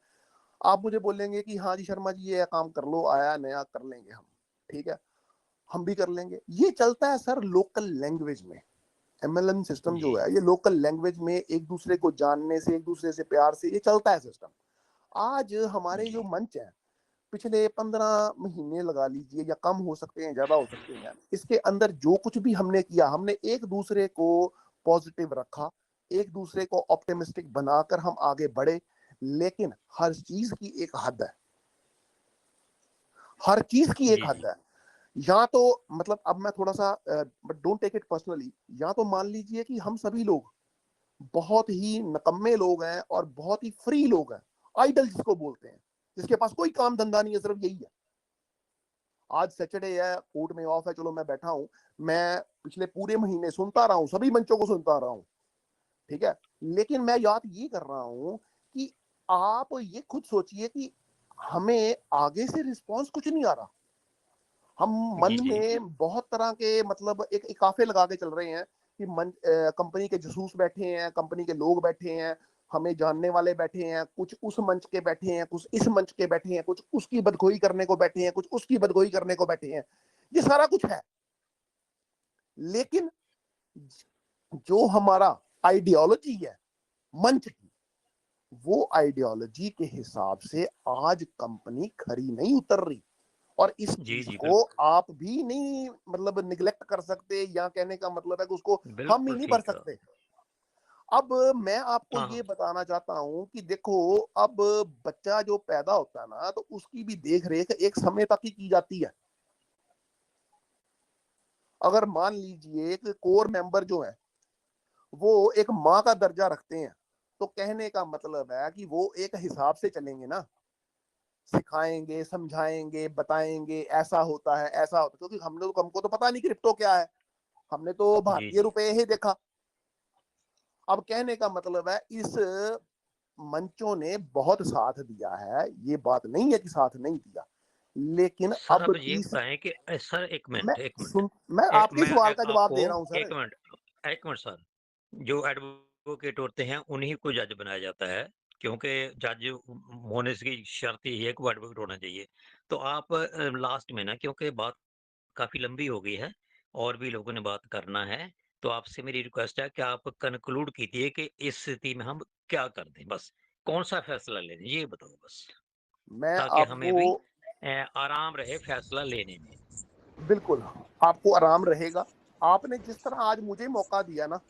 आप मुझे बोलेंगे कि हाँ जी शर्मा जी ये काम कर लो, आया नया कर लेंगे हम, ठीक है, हम भी कर लेंगे। ये चलता है सर लोकल लैंग्वेज में। MLM सिस्टम जो जी है ये लोकल लैंग्वेज में एक दूसरे को जानने से, एक दूसरे से प्यार से ये चलता है सिस्टम। आज हमारे जी जो मंच है, पिछले 15 महीने लगा लीजिए, या कम हो सकते हैं ज्यादा हो सकते हैं, इसके अंदर जो कुछ भी हमने किया, हमने एक दूसरे को पॉजिटिव रखा, एक दूसरे को ऑप्टिमिस्टिक बनाकर हम आगे बढ़े। लेकिन हर चीज की एक हद है, हर चीज की एक जी हद जी है। या तो मतलब अब मैं थोड़ा सा, but don't take it personally, या तो मान लीजिए कि हम सभी लोग बहुत ही नकम्मे लोग हैं और बहुत ही फ्री लोग हैं, आइडल जिसको बोलते हैं, जिसके पास कोई काम धंधा नहीं है, सिर्फ यही है। आज सैटरडे है, कोर्ट में ऑफ है, चलो मैं बैठा हूं, मैं पिछले पूरे महीने सुनता रहा हूं, सभी मंचों को सुनता रहा हूं, ठीक है। लेकिन मैं याद ये कर रहा हूं कि आप ये खुद सोचिए कि हमें आगे से रिस्पांस कुछ नहीं आ रहा। हम मन जी में बहुत तरह के मतलब एक इकाफे लगा के चल रहे हैं कि कंपनी के जसूस बैठे हैं, कंपनी के लोग बैठे हैं, हमें जानने वाले बैठे हैं, कुछ उस मंच के बैठे हैं, कुछ इस मंच के बैठे हैं, कुछ उसकी बदगोई करने को बैठे हैं, कुछ उसकी बदगोई करने को बैठे हैं। ये सारा कुछ है, लेकिन जो हमारा आइडियोलॉजी है मंच की, वो आइडियोलॉजी के हिसाब से आज कंपनी खरी नहीं उतर रही। और इस जी चीज जी को आप भी नहीं मतलब निगलेक्ट कर सकते, या कहने का मतलब है कि उसको हम ही बिल्कुल नहीं भर ठीक है। सकते। अब मैं आपको हाँ ये हाँ बताना चाहता हूं कि देखो, अब बच्चा जो पैदा होता है ना, तो उसकी भी देख रेख एक समय तक ही की जाती है। अगर मान लीजिए एक कोर मेंबर जो है वो एक माँ का दर्जा रखते हैं, तो कहने का मतलब है कि वो एक हिसाब से चलेंगे ना, सिखाएंगे, समझाएंगे, बताएंगे ऐसा होता है, ऐसा होता है, क्योंकि हमको तो पता नहीं क्रिप्टो क्या है, हमने तो जी भारतीय जी रुपए ही देखा। अब कहने का मतलब है इस मंचों ने बहुत साथ दिया है, ये बात नहीं है कि साथ नहीं दिया, लेकिन सर अब अब ये बताएं कि सर एक मैं मिनट एक मिनट मैं आपके मैं सवाल का जवाब आपको दे रहा हूं सर। एक मिनट सर। जो एडवोकेट होते हैं उन्हीं को जज बनाया जाता है, क्योंकि जज होने की शर्त यही है कि वो एडवोकेट होना चाहिए। तो आप लास्ट में ना, क्योंकि बात काफी लंबी हो गई है और भी लोगों ने बात करना है, तो आपसे मेरी रिक्वेस्ट है कि आप कंक्लूड कीजिए कि इस स्थिति में हम क्या कर दें, बस कौन सा फैसला ले लें ये बताओ बस, मैं ताकि हमें आपको भी आराम रहे फैसला लेने में। बिल्कुल, आपको आराम रहेगा। आपने जिस तरह आज मुझे मौका दिया ना,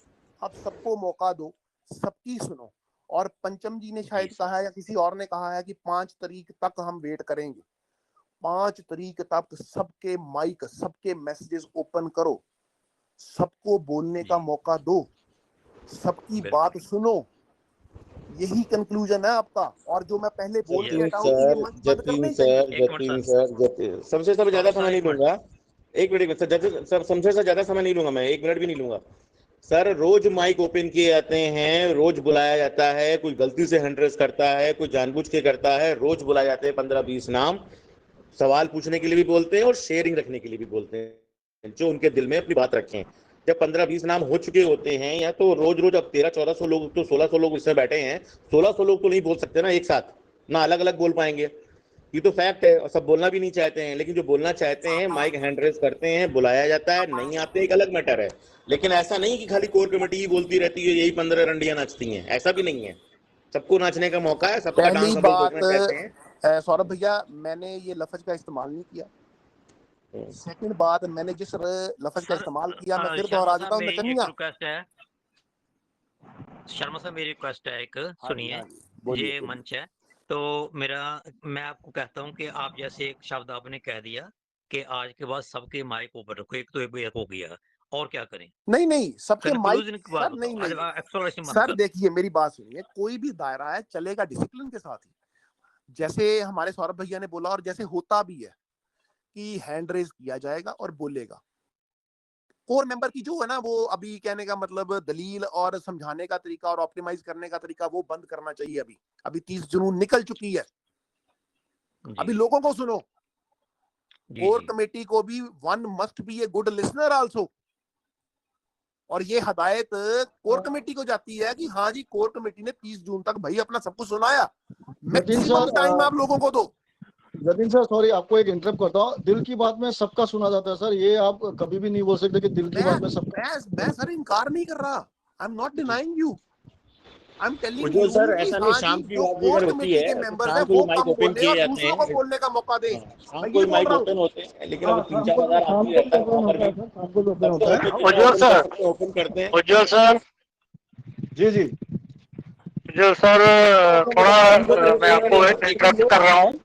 आप सबको मौका दो, सबकी सुनो। और पंचम जी ने जी शायद सर। कहा है या किसी और ने कहा है कि 5 तारीख तक हम वेट करेंगे। 5 तारीख तक सबके माइक, सबके मैसेजेस ओपन करो, सबको बोलने का जी मौका दो, सबकी बात बिल्कुल। सुनो। यही कंक्लूजन है आपका। और जो मैं पहले बोल के ये जतीन हटा हूं कि ये सर, मंच बंद करने जतीन ही चाहिए। सर, एक minute Jatin sir, sir, Jatin सबसे सब ज्यादा सौरभ समय सर नहीं एक मिनट। लूंगा। एक minute sir, Jatin sir Shamsher से ज्यादा समय नहीं लूंगा, मैं 1 मिनट भी नहीं लूंगा। सर रोज माइक ओपन किए जाते हैं, रोज बुलाया जाता है, कोई गलती से हैंड रेस करता है, कोई जानबूझ के करता है, रोज बुलाए जाते हैं 15-20 नाम, सवाल पूछने के लिए भी बोलते हैं और शेयरिंग रखने के लिए भी बोलते हैं, जो उनके दिल में अपनी बात रखें। जब 15-20 नाम हो चुके होते हैं, या तो रोज रोज अब 1300-1400 लोग तो 1600 लोग इससे बैठे हैं, 1600 लोग तो नहीं बोल सकते ना एक साथ, ना अलग अलग बोल पाएंगे। ये तो फैक्ट है, और सब बोलना भी नहीं चाहते हैं, लेकिन जो बोलना चाहते हैं माइक हैंड रेस करते हैं, बुलाया जाता है, नहीं आते एक अलग मैटर है। लेकिन ऐसा नहीं कि खाली कोर कमेटी ही बोलती रहती है, यही 15 रंडियां नाचती हैं, ऐसा भी नहीं है। सबको नाचने का मौका है, सबका पहली डांस हम लोग बात, देखना चाहते हैं। सौरभ भैया, मैंने ये लफ्ज का इस्तेमाल नहीं किया। सेकंड बात, मैंने जिस लफ्ज का सर इस्तेमाल किया, मैं फिर शर्मा दोहरा साहब देता हूँ, मेरी एक नचनिया। रिक्वेस्ट है, शर्मा साहब मेरी रिक्वेस्ट है एक, हाँ जी, सुनिए। हाँ जी, बोलिए ये बोलिए। मंच है, तो मेरा मैं आपको कहता हूँ कि आप जैसे एक शब्द आपने कह दिया कि आज के बाद सबके माइक ऊपर रखो, एक तो एक हो गया, और क्या करें? नहीं नहीं, सबके माइक, कंक्लूजन की बात सर बताओ, नहीं आज नहीं, एक्सप्लोरेशन बंद सर कर दो। देखिए मेरी बात सुनिए, कोई भी दायरा है चलेगा डिसिप्लिन के साथ ही। जैसे हमारे सौरभ भैया ने बोला, और जैसे होता भी है कि हैंड रेज किया जाएगा और बोलेगा। कोर मेंबर की जो है ना, वो अभी कहने का मतलब दलील और समझाने का तरीका और ऑप्टिमाइज करने का तरीका वो बंद करना चाहिए। अभी 30 जून निकल चुकी है, अभी जी लोगों को सुनो। जी कोर जी कमेटी को भी one must be a good listener also, और ये हदायत कोर कमेटी को जाती है कि हाँ जी, कोर कमेटी ने 30 जून तक भाई अपना सब कुछ सुनाया, जतिन मैक्सिमम सर, टाइम आप लोगों को दो। जतिन सर सॉरी, आपको एक इंटरप्ट करता हूँ। दिल की बात में सबका सुना जाता है सर, ये आप कभी भी नहीं बोल सकते कि दिल की बात में सबका। मैं सर इनकार नहीं कर रहा, I am not denying you, I am telling Ujjwal you sir, कि ऐसा नहीं, हाँ जी, शाम की जो बात भी कोर अगर होती कमेटी के है तो मेंबर्स शाम हैं को वो भी माइक कम ओपन बोले किए और जाते दूसरों को हैं। बोलने का मौका दे। हाँ, शाम मैं को ये भी बोल माइक रहा हूँ। ओपन होते हैं, लेकिन हाँ, अब 3-4 हजार शाम आदमी को रहता है ओपन वहां पर होता भी, है सर, शाम को ओपन तब तो होता है। जितना उज्जवल ओपन कर सर, सकते हैं ओपन करते हैं। उज्जवल सर, जी जी। उज्जवल सर, थोड़ा मैं आपको इंटरप्ट कर रहा हूँ।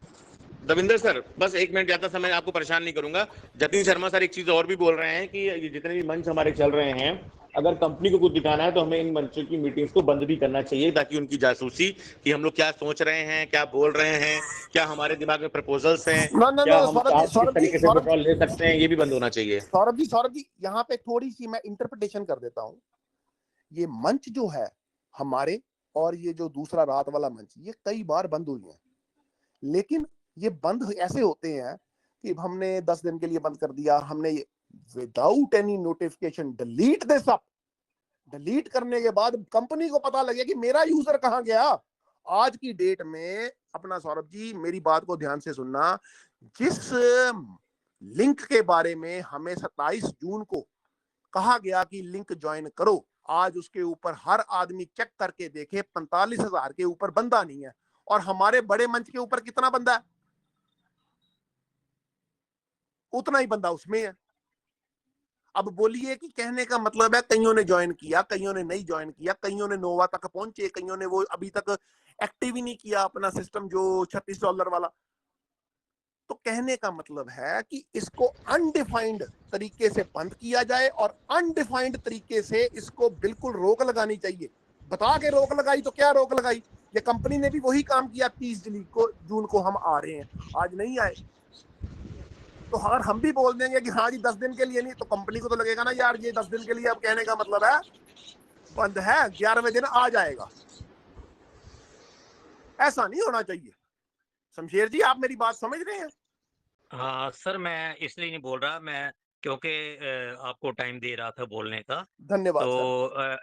दविंदर सर, बस 1 मिनट, ज्यादा समय आपको परेशान नहीं करूंगा। जतिन शर्मा सर एक चीज और भी बोल रहे हैं कि ये जितने भी मंच हमारे चल रहे हैं, अगर कंपनी को कुछ दिखाना है तो हमें इन मंचों की मीटिंग्स को बंद भी करना चाहिए, ताकि उनकी जासूसी कि हम लोग क्या सोच रहे हैं, क्या बोल रहे हैं, क्या हमारे दिमाग में प्रपोजल्स हैं, ना ना क्या ना, हम सौरभ जी, चार्ज किस तरीके से विड्रॉल ले सकते हैं, ये भी बंद होना चाहिए। सौरभ जी, यहाँ पे थोड़ी सी मैं इंटरप्रिटेशन कर देता हूँ। ये मंच जो है हमारे, और ये जो दूसरा रात वाला मंच, ये कई बार बंद हुई है, लेकिन ये बंद ऐसे होते हैं कि हमने 10 दिन के लिए बंद कर दिया, हमने without any notification delete this up. Delete करने के बाद कंपनी को पता लगे कि मेरा यूजर कहां गया। आज की डेट में अपना, सौरभ जी मेरी बात को ध्यान से सुनना, जिस लिंक के बारे में हमें 27 जून को कहा गया कि लिंक ज्वाइन करो, आज उसके ऊपर हर आदमी चेक करके देखे 45,000 के ऊपर बंदा नहीं है, और हमारे बड़े मंच के ऊपर कितना बंदा है, उतना ही बंदा उसमें है। अब बोलिए कि कहने का मतलब है कईयों ने ज्वाइन किया, कईयों ने नहीं ज्वाइन किया, कईयों ने नोवा तक पहुंचे, कईयों ने वो अभी तक एक्टिव ही नहीं किया अपना सिस्टम जो $36 वाला। तो कहने का मतलब है कि इसको अनडिफाइंड तरीके से बंद किया जाए, और अनडिफाइंड तरीके से इसको बिल्कुल रोक लगानी चाहिए। बता के रोक लगाई तो क्या रोक लगाई, ये कंपनी ने भी वही काम किया। 30 जून को हम आ रहे हैं, आज नहीं आए, तो अगर हम भी बोल देंगे कि हाँ जी 10 दिन के लिए नहीं, तो कंपनी को तो लगेगा ना यार ये 10 दिन के लिए अब कहने का मतलब है बंद है, 11वें दिन आ जाएगा। ऐसा नहीं होना चाहिए। शमशेर जी, आप मेरी बात समझ रहे हैं? हाँ सर, मैं इसलिए नहीं बोल रहा, मैं क्योंकि आपको टाइम दे रहा था बोलने का, धन्यवाद तो सर।